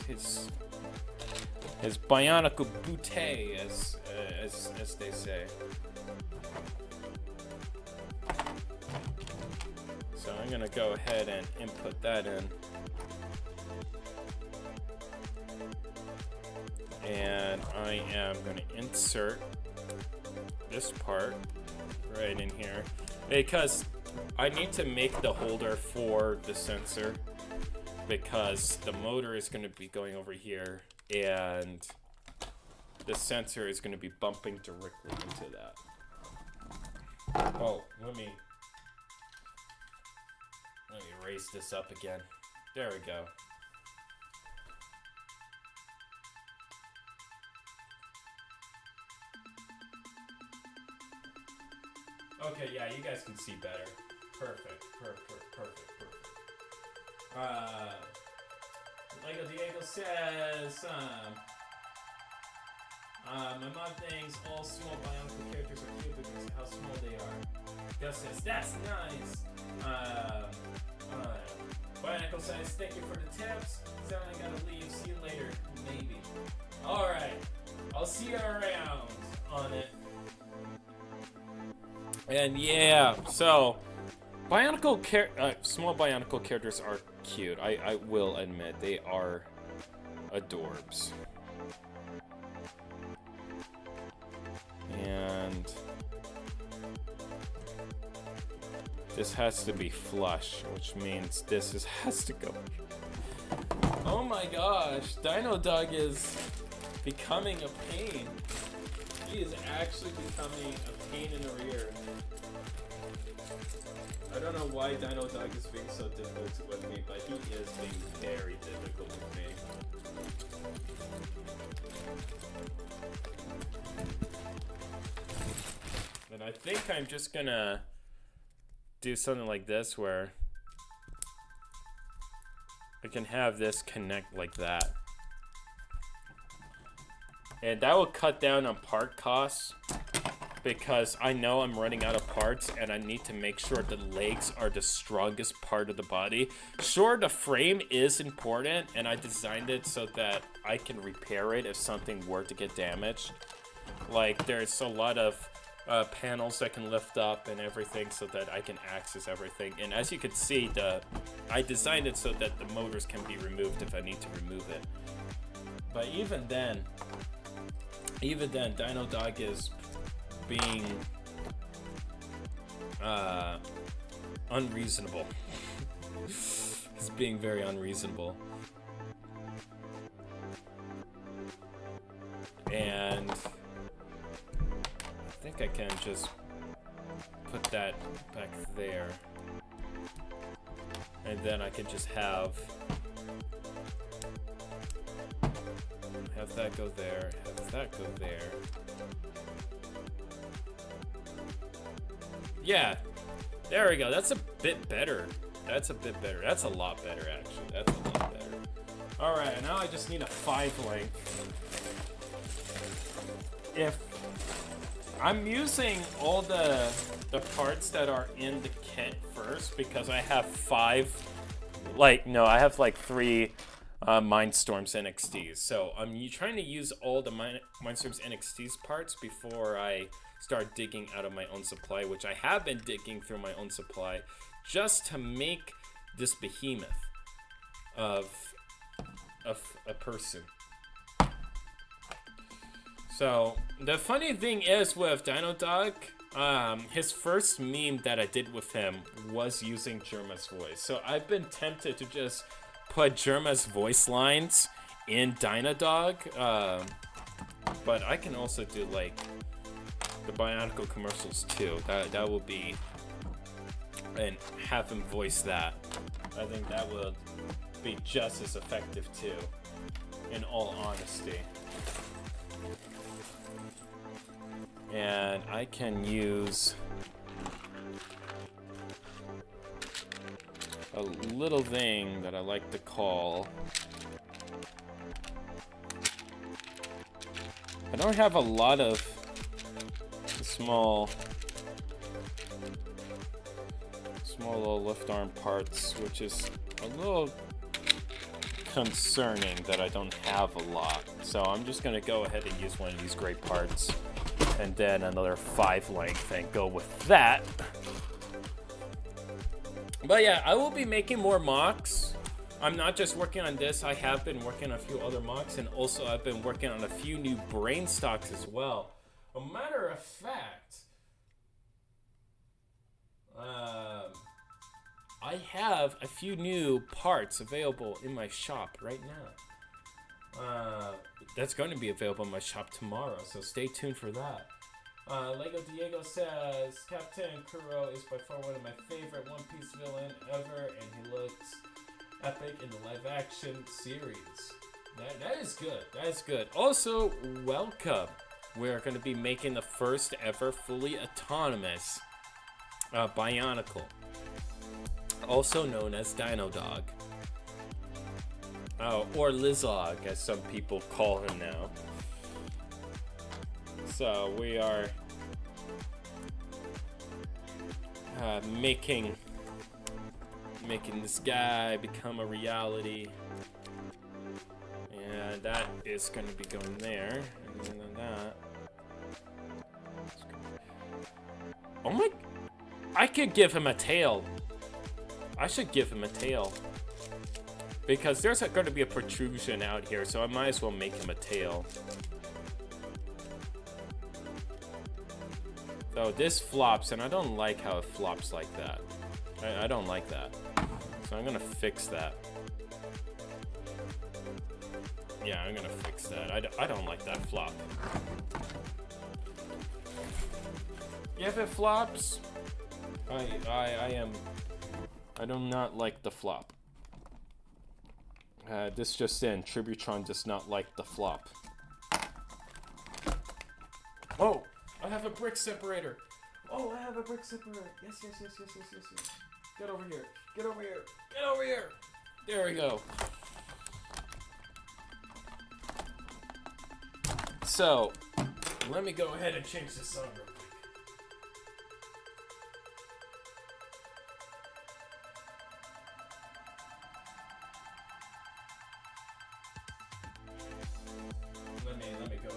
His Bionicle booty, as they say. So I'm gonna go ahead and input that in. And I am gonna insert this part right in here because I need to make the holder for the sensor because the motor is going to be going over here and the sensor is going to be bumping directly into that. Oh, let me raise this up again. There we go. Okay, yeah, you guys can see better. Perfect. Lego Diego says, my mom thinks all small Bionicle characters are cute because of how small they are. Gus says, that's nice. Bionicle says, thank you for the tips. Sound I gotta leave. See you later. Maybe. Alright. I'll see you around on it. And yeah, so small Bionicle characters are cute. I will admit they are adorbs. And this has to be flush, which means this has to go. Oh my gosh, Dino Dog is becoming a pain. He is actually becoming a pain in the rear. I don't know why Dino Dog is being so difficult with me, but he is being very difficult with me. And I think I'm just gonna do something like this where I can have this connect like that. And that will cut down on part costs because I know I'm running out of parts and I need to make sure the legs are the strongest part of the body. Sure, the frame is important and I designed it so that I can repair it if something were to get damaged. Like there's a lot of panels that can lift up and everything so that I can access everything. And as you can see, I designed it so that the motors can be removed if I need to remove it. But even then, Dino Dog is being unreasonable. He's being very unreasonable. And I think I can just put that back there. And then I can just have that go there, have that go there. Yeah, there we go. That's a bit better. That's a bit better. That's a lot better, actually. That's a lot better. All right, now I just need a 5 length. If I'm using all the parts that are in the kit first because I have 5, I have 3 Mindstorms NXTs. So I'm trying to use all the Mindstorms NXTs parts before I start digging out of my own supply, which I have been digging through my own supply just to make this behemoth of a person. So the funny thing is with Dino Dog, his first meme that I did with him was using Germa's voice. So I've been tempted to just put Germa's voice lines in Dino Dog, but I can also do the Bionicle commercials too. That will be, and have him voice that. I think that will be just as effective too, in all honesty. And I can use a little thing that I like to call, I don't have a lot of small Small little lift arm parts, which is a little concerning that I don't have a lot. So I'm just gonna go ahead and use one of these gray parts, and then another 5 length, and go with that. But yeah, I will be making more mocks. I'm not just working on this, I have been working on a few other mocks, and also I've been working on a few new brain stocks as well. A matter of fact, I have a few new parts available in my shop right now. That's going to be available in my shop tomorrow, so stay tuned for that. Lego Diego says, Captain Kuro is by far one of my favorite One Piece villain ever, and he looks epic in the live action series. That is good. That is good. Also, welcome. We're going to be making the first ever fully autonomous Bionicle, also known as Dino Dog. Or Lizog, as some people call him now. So we are making this guy become a reality, and that is going to be going there, and then that. Oh my! I could give him a tail. I should give him a tail, because there's going to be a protrusion out here, so I might as well make him a tail. So this flops, and I don't like how it flops like that. I don't like that. So I'm gonna fix that. Yeah, I'm gonna fix that. I don't like that flop. If it flops, I do not like the flop. This just in, Tributron does not like the flop. Oh, I have a brick separator. Oh, I have a brick separator. Yes. Get over here. Get over here. Get over here. There we go. So, let me go ahead and change the song real quick. Let me go.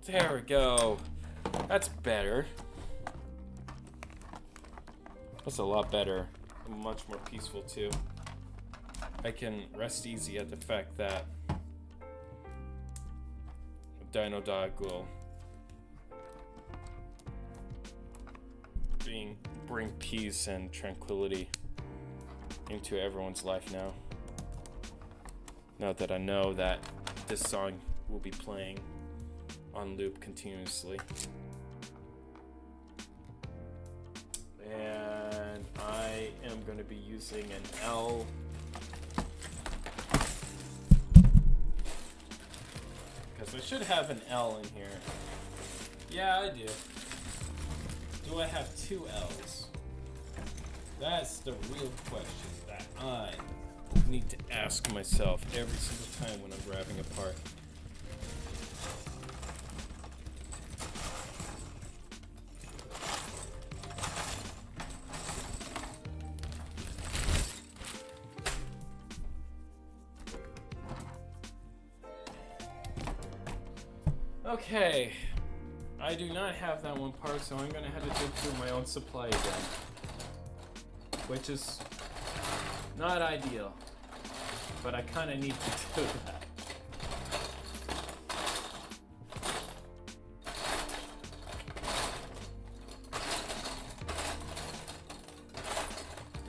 There we go. That's better. That's a lot better. Much more peaceful too. I can rest easy at the fact that Dino Dog will bring peace and tranquility into everyone's life now. Now that I know that this song will be playing on loop continuously. And I am going to be using an L. Because I should have an L in here. Yeah, I do. Do I have 2 L's? That's the real question that I need to ask myself every single time when I'm grabbing a part. Okay, I do not have that one part, so I'm gonna have to dig through my own supply again, which is not ideal, but I kind of need to do that.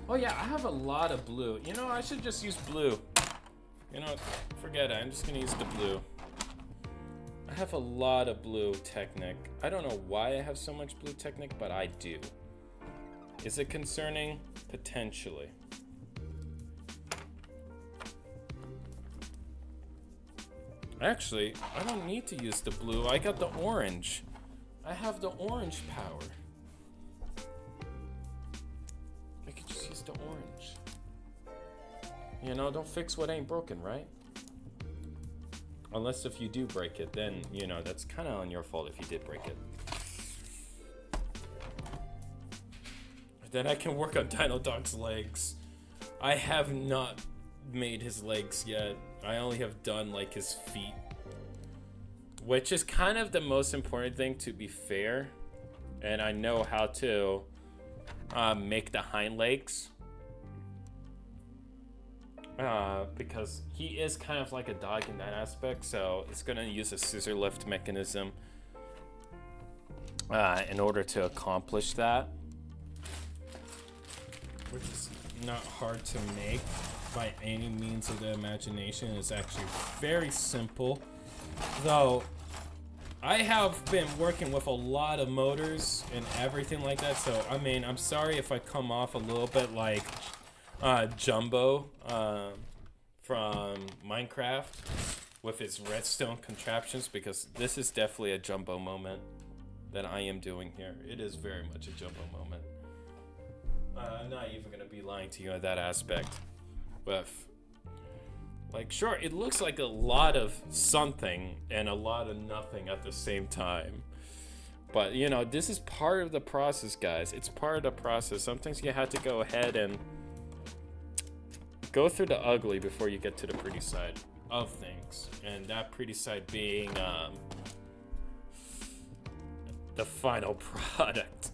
Oh yeah, I have a lot of blue. You know, I should just use blue. You know, forget it, I'm just gonna use the blue. I have a lot of blue Technic. I don't know why I have so much blue Technic, but I do. Is it concerning? Potentially. Actually, I don't need to use the blue. I got the orange. I have the orange power. I could just use the orange. You know, don't fix what ain't broken, right? Unless if you do break it, then, you know, that's kind of on your fault if you did break it. Then I can work on Dino Dog's legs. I have not made his legs yet. I only have done like his feet, which is kind of the most important thing, to be fair. And I know how to make the hind legs, because he is kind of like a dog in that aspect, so it's gonna use a scissor lift mechanism in order to accomplish that, which is not hard to make by any means of the imagination. It's actually very simple, though I have been working with a lot of motors and everything like that, so I mean, I'm sorry if I come off a little bit like Jumbo from Minecraft with his redstone contraptions, because this is definitely a Jumbo moment that I am doing here. It is very much a Jumbo moment. I'm not even gonna be lying to you on that aspect. But like, sure, it looks like a lot of something and a lot of nothing at the same time. But, you know, this is part of the process, guys. It's part of the process. Sometimes you have to go ahead and go through the ugly before you get to the pretty side of things. And that pretty side being the final product.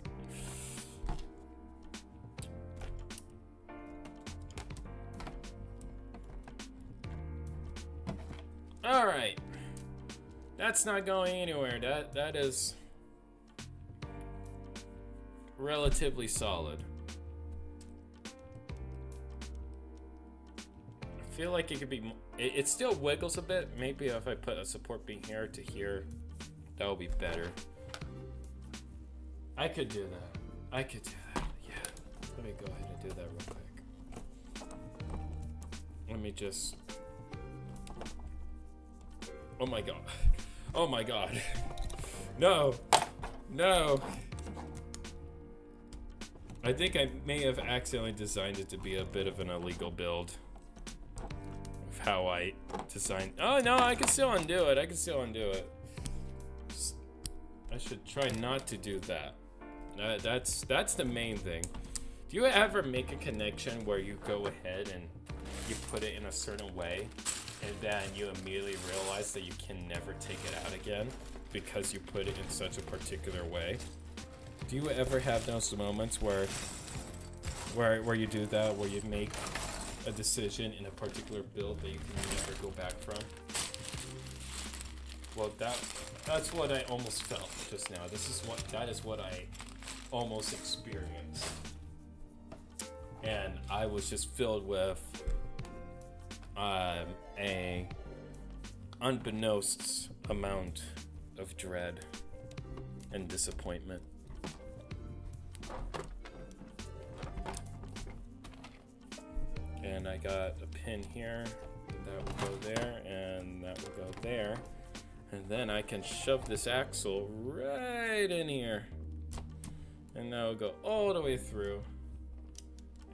All right, that's not going anywhere. That is relatively solid. I feel like it could be. It still wiggles a bit. Maybe if I put a support beam here to here, that would be better. I could do that. I could do that. Yeah. Let me go ahead and do that real quick. Let me just. Oh my god. Oh my god. No. No. I think I may have accidentally designed it to be a bit of an illegal build of how I designed. Oh no, I can still undo it. I can still undo it. I should try not to do that. That's the main thing. Do you ever make a connection where you go ahead and you put it in a certain way, and then you immediately realize that you can never take it out again because you put it in such a particular way? Do you ever have those moments where you do that, where you make a decision in a particular build that you can never go back from? Well, that's what I almost felt just now. That is what I almost experienced. And I was just filled with a unbeknownst amount of dread and disappointment. And I got a pin here, that will go there, and that will go there. And then I can shove this axle right in here. And now it'll go all the way through.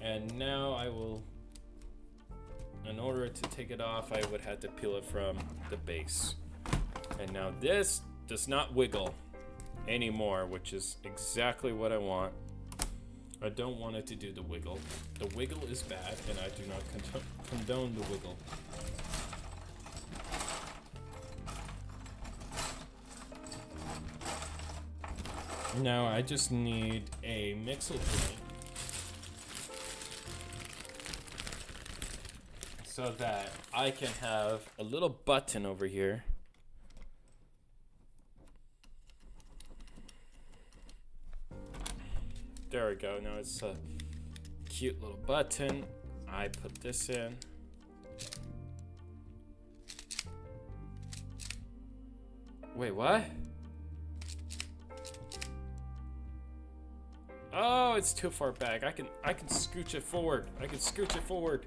And now I will, in order to take it off, I would have to peel it from the base. And now this does not wiggle anymore, which is exactly what I want. I don't want it to do the wiggle. The wiggle is bad, and I do not condone the wiggle. Now I just need a mixel joint so that I can have a little button over here. There we go. Now it's a cute little button. I put this in. Wait, what? Oh, it's too far back. I can scooch it forward. I can scooch it forward.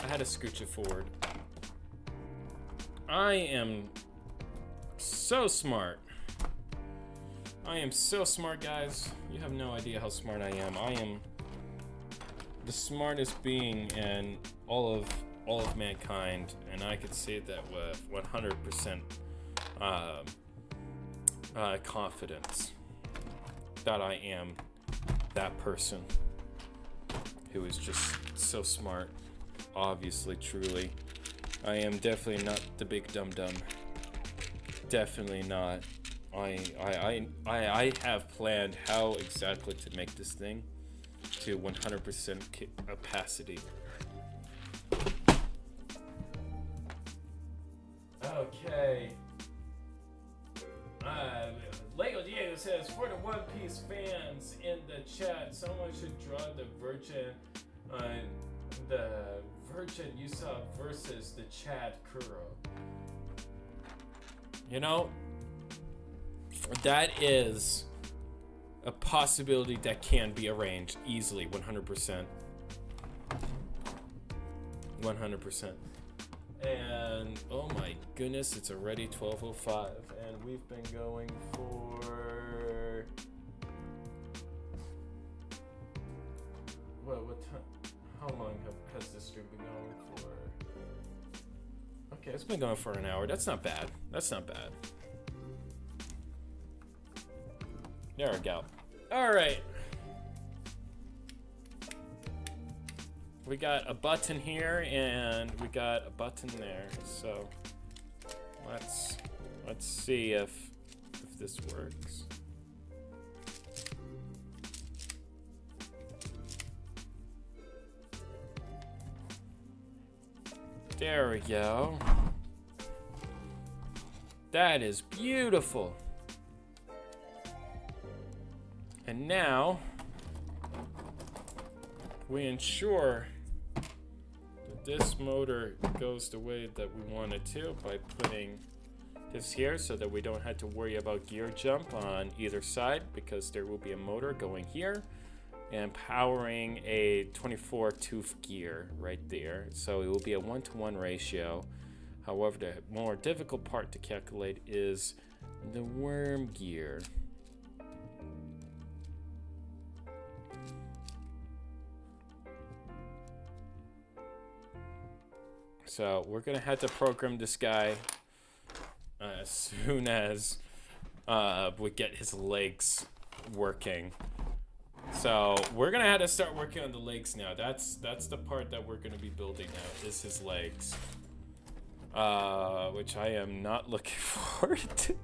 I had to scooch it forward. I am so smart. I am so smart, guys. You have no idea how smart I am. I am the smartest being in all all of mankind, and I could say that with 100% confidence that I am that person who is just so smart. Obviously, truly. I am definitely not the big dum-dum. Definitely not. I have planned how exactly to make this thing to 100% capacity. Okay. Lego Diego says, for the One Piece fans in the chat, someone should draw the Virgin Usopp versus the Chad Kuro. You know, that is a possibility that can be arranged easily, 100%. 100%. And oh my goodness, it's already 12:05, and we've been going for what time? How long has this stream been going for? Okay, it's been going for an hour. That's not bad. That's not bad. There we go. All right. We got a button here and we got a button there. So let's see if this works. There we go. That is beautiful. And now we ensure that this motor goes the way that we want it to by putting this here so that we don't have to worry about gear jump on either side, because there will be a motor going here and powering a 24 tooth gear right there. So it will be a 1-to-1 ratio. However, the more difficult part to calculate is the worm gear. So we're gonna have to program this guy as soon as we get his legs working. So we're gonna have to start working on the legs now. That's the part that we're gonna be building now, is his legs, which I am not looking forward to.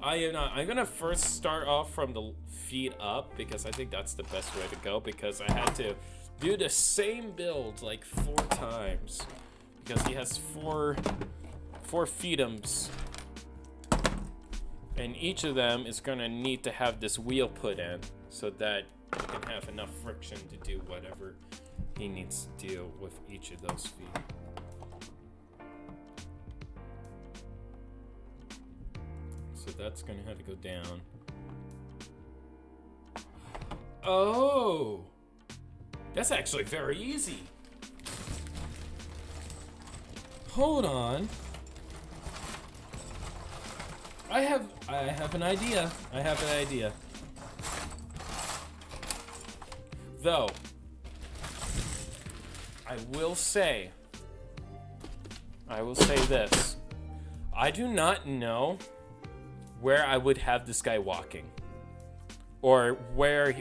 I am not. I'm gonna first start off from the feet up, because I think that's the best way to go, because I had to do the same build like 4 times, because he has four feetums, and each of them is gonna need to have this wheel put in so that he can have enough friction to do whatever he needs to do with each of those feet. So that's gonna have to go down. Oh! That's actually very easy. Hold on. I have an idea. I have an idea. Though, I will say this. I do not know where I would have this guy walking, or where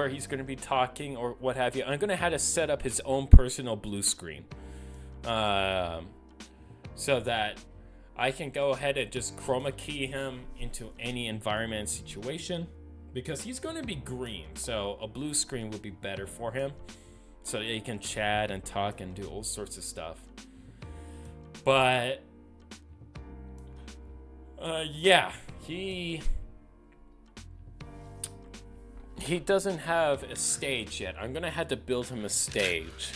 he's going to be talking, or what have you. I'm going to have to set up his own personal blue screen, so that I can go ahead and just chroma key him into any environment and situation, because he's going to be green, so a blue screen would be better for him, so that he can chat and talk and do all sorts of stuff. But yeah, he doesn't have a stage yet. I'm gonna have to build him a stage,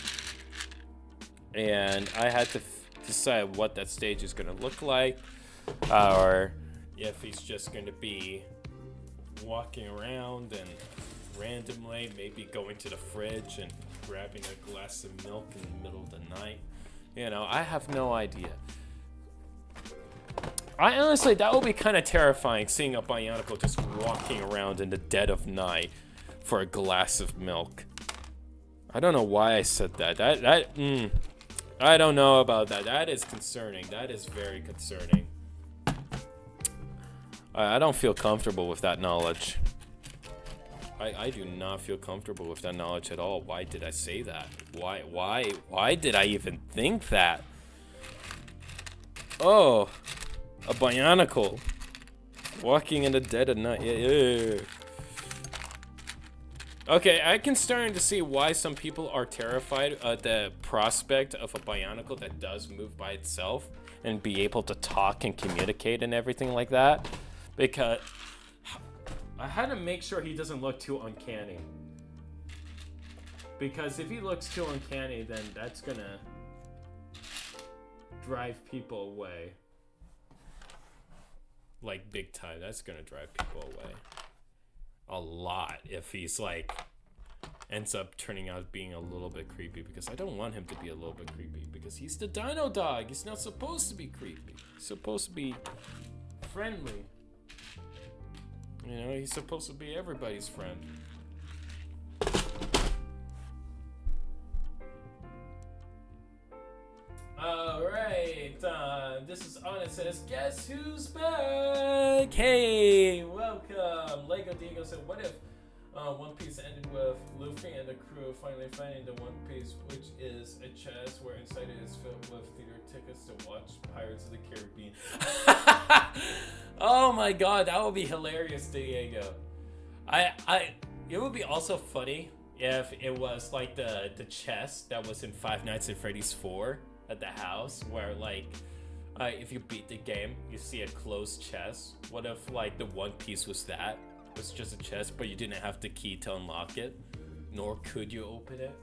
and I had to decide what that stage is gonna look like, or if he's just gonna be walking around and randomly maybe going to the fridge and grabbing a glass of milk in the middle of the night. You know, I have no idea. I honestly, that would be kind of terrifying, seeing a Bionicle just walking around in the dead of night for a glass of milk. I don't know why I said that. I don't know about that. That is concerning. That is very concerning. I don't feel comfortable with that knowledge. I do not feel comfortable with that knowledge at all. Why did I say that? Why did I even think that? Oh, a Bionicle. Walking in the dead of night. Yeah. Okay, I can start to see why some people are terrified of the prospect of a Bionicle that does move by itself and be able to talk and communicate and everything like that. Because I had to make sure he doesn't look too uncanny. Because if he looks too uncanny, then that's gonna drive people away. Like, big time. That's gonna drive people away. A lot if he's like ends up turning out being a little bit creepy, because I don't want him to be a little bit creepy because he's the Dino dog. He's not supposed to be creepy. He's supposed to be friendly. You know, he's supposed to be everybody's friend. Alright, this is on. It says, guess who's back? Hey, welcome. Lego Diego said, what if One Piece ended with Luffy and the crew finally finding the One Piece, which is a chest where inside it is filled with theater tickets to watch Pirates of the Caribbean. Oh my god, that would be hilarious, Diego. It would be also funny if it was like the chest that was in Five Nights at Freddy's 4 at the house, where like if you beat the game, you see a closed chest. What if like the One Piece was that? It was just a chest, but you didn't have the key to unlock it, nor could you open it.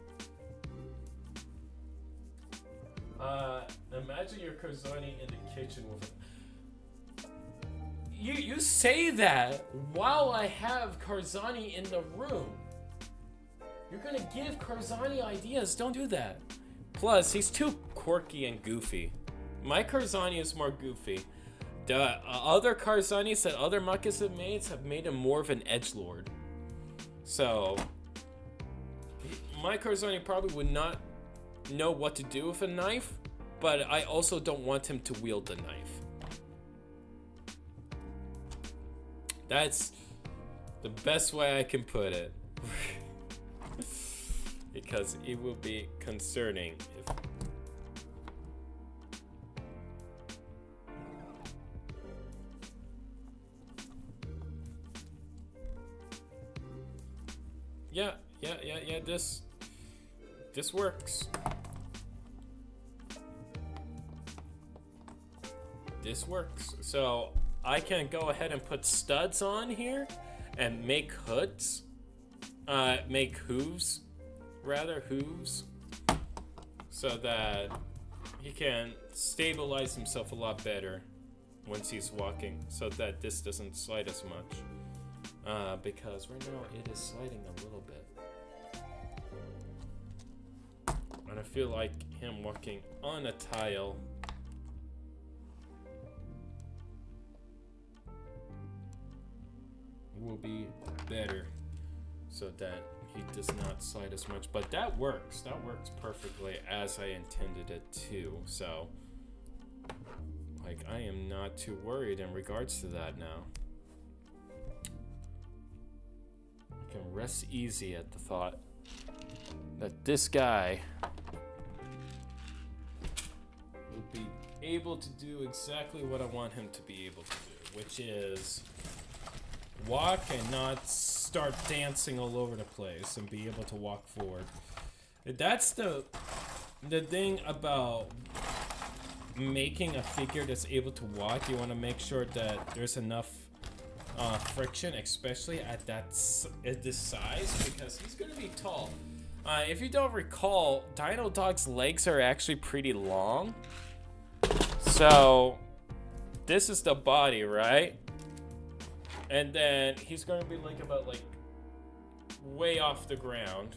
Imagine your Karzani in the kitchen with it. You say that while I have Karzani in the room. You're gonna give Karzani ideas. Don't do that. Plus, he's too quirky and goofy. My Karzani is more goofy. The other Karzanis that other Muckus have made him more of an edgelord. So, my Karzani probably would not know what to do with a knife, but I also don't want him to wield the knife. That's the best way I can put it. Because it will be concerning if... Yeah, this works. This works. So I can go ahead and put studs on here and make hoods. Make hooves, so that he can stabilize himself a lot better once he's walking, so that this doesn't slide as much. Because right now it is sliding a little bit. And I feel like him walking on a tile will be better, so that he does not slide as much. But that works perfectly as I intended it to. So like, I am not too worried in regards to that now. I can rest easy at the thought that this guy will be able to do exactly what I want him to be able to do, which is walk and not start dancing all over the place, and be able to walk forward. That's the thing about making a figure that's able to walk. You want to make sure that there's enough friction, especially at this size, because he's gonna be tall. If you don't recall, Dino Dog's legs are actually pretty long. So this is the body, right? And then he's gonna be like about like way off the ground,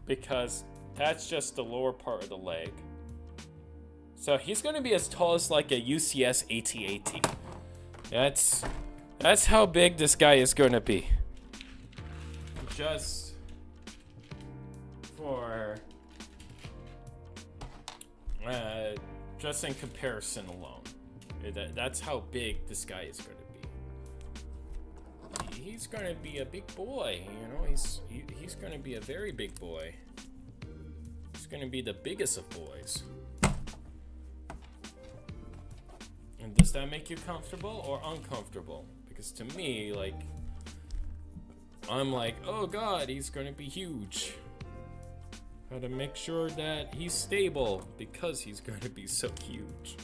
because that's just the lower part of the leg. So he's gonna be as tall as like a UCS AT-AT. That's how big this guy is gonna be. Just for Just in comparison alone. That's how big this guy is going to be. He's going to be a big boy, you know. He's going to be a very big boy. He's going to be the biggest of boys. And does that make you comfortable or uncomfortable? Because to me, like, I'm like, oh god, he's going to be huge. How to make sure that he's stable because he's going to be so huge.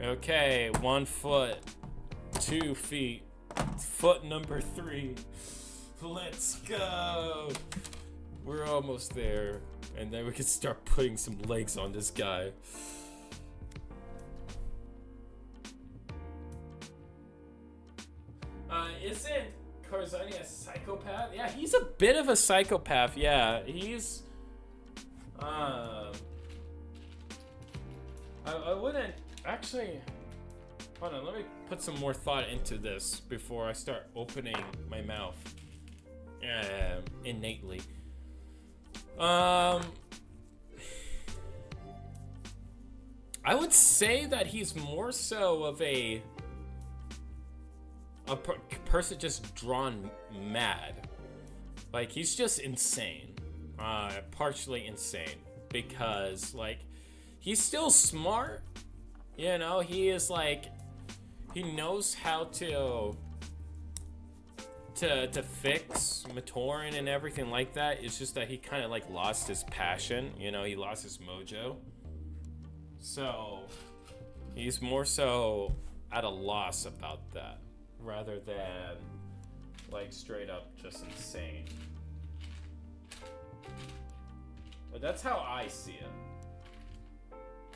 Okay, 1 foot, 2 feet, foot number 3. Let's go. We're almost there, and then we can start putting some legs on this guy. Isn't Karzani a psychopath? Yeah, he's a bit of a psychopath. Yeah, he's. I wouldn't actually. Hold on, let me put some more thought into this before I start opening my mouth. Innately. I would say that he's more so of a person just drawn mad. Like, he's just insane. Partially insane. Because, like, he's still smart. You know, he is like, he knows how to fix Matoran and everything like that. It's just that he kind of like lost his passion. You know, he lost his mojo. So he's more so at a loss about that, rather than like straight up just insane. But that's how I see it.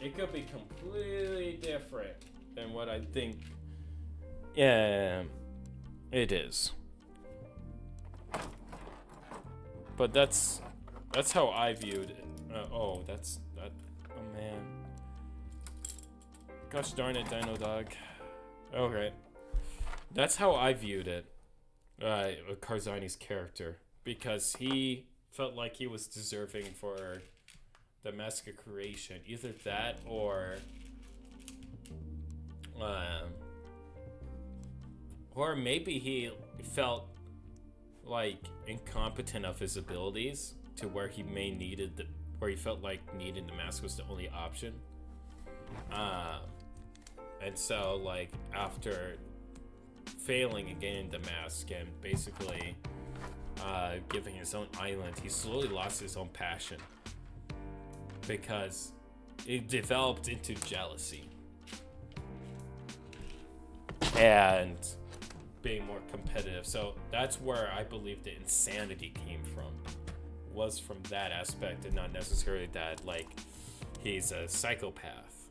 It could be completely different than what I think. Yeah, it is. But that's how I viewed it. Oh man. Gosh darn it, Dino Dog. Okay. That's how I viewed it. Karzani's character. Because he felt like he was deserving for the Mask of Creation. Either that or maybe he felt like incompetent of his abilities to where he where he felt like needing the mask was the only option. And so like after failing and gaining the mask and basically giving his own island, he slowly lost his own passion because it developed into jealousy and being more competitive. So that's where I believe the insanity came from, was from that aspect, and not necessarily that like he's a psychopath.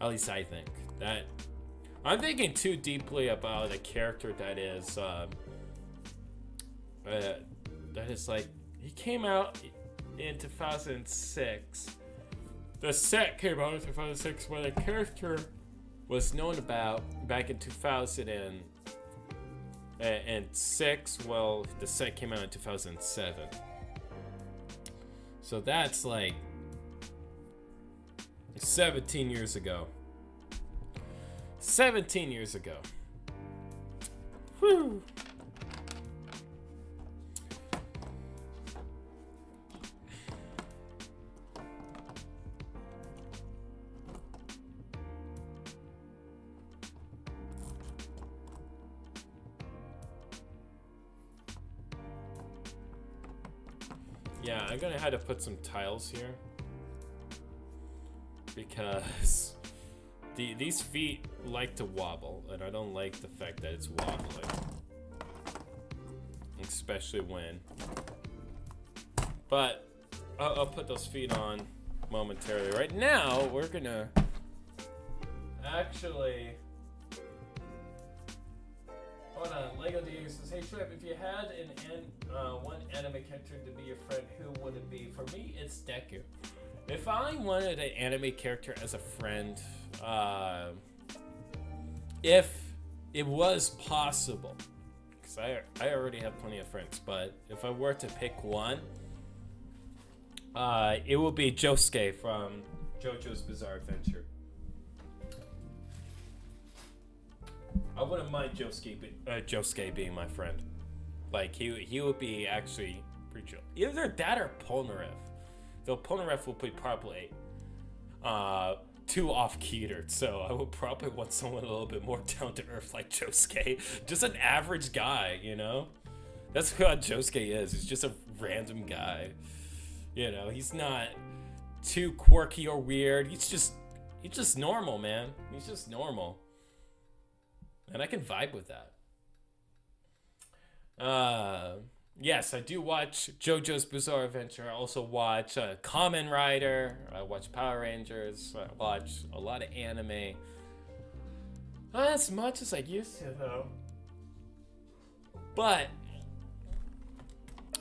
At least I think that. I'm thinking too deeply about a character that is like, he came out in 2006. The set came out in 2006 when a character was known about back in 2006. Well, the set came out in 2007. So that's like 17 years ago. 17 years ago. Whew. Yeah, I'm gonna have to put some tiles here because these feet like to wobble, and I don't like the fact that it's wobbling, especially when. But I'll put those feet on momentarily. Right now, we're gonna actually. Hold on, Lego D says, "Hey Trip, if you had one anime character to be your friend, who would it be? For me, it's Deku. If I wanted an anime character as a friend, if it was possible, because friends. I already have plenty of friends, but if I were to pick one, it would be Josuke from JoJo's Bizarre Adventure. I wouldn't mind Josuke being my friend. Like, he would be actually pretty chill. Either that or Polnareff. Though Polnareff will be probably too off-ketered, so I would probably want someone a little bit more down-to-earth like Josuke. Just an average guy, you know? That's what Josuke is. He's just a random guy. You know, he's not too quirky or weird. He's just normal, man. He's just normal. And I can vibe with that. Yes, I do watch JoJo's Bizarre Adventure. I also watch Kamen Rider. I watch Power Rangers. I watch a lot of anime. Not as much as I used to, though. But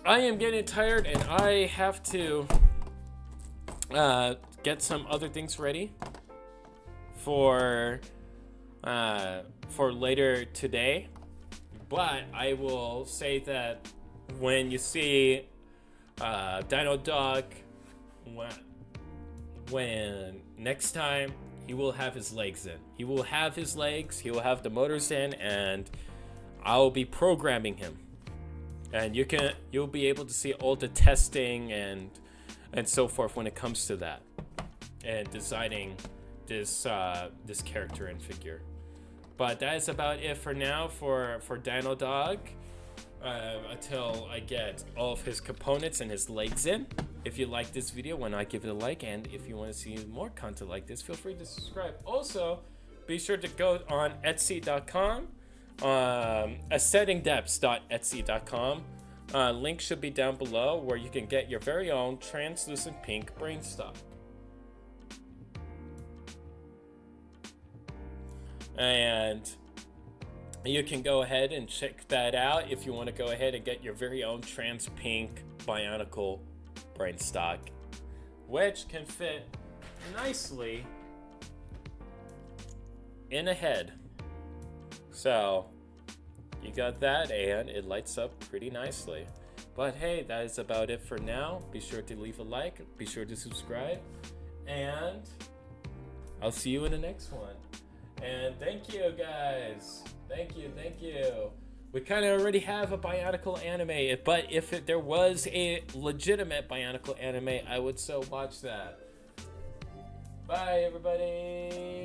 I am getting tired, and I have to get some other things ready for later today. But I will say that when you see Dino Dog, when next time, he will have his legs in. He will have his legs, he will have the motors in, and I'll be programming him. And you'll be able to see all the testing and so forth when it comes to that, and designing this character and figure. But that is about it for now for Dino Dog. Until I get all of his components and his legs in. If you like this video, why not give it a like? And if you want to see more content like this, feel free to subscribe. Also, be sure to go on Etsy.com, ascendingdepths.etsy.com. Link should be down below, where you can get your very own translucent pink brain stock. And you can go ahead and check that out if you want to go ahead and get your very own trans pink Bionicle brain stock, which can fit nicely in a head. So you got that, and it lights up pretty nicely. But hey, that is about it for now. Be sure to leave a like, be sure to subscribe, and I'll see you in the next one. And thank you, guys. Thank you. We kind of already have a Bionicle anime, but if there was a legitimate Bionicle anime, I would so watch that. Bye, everybody.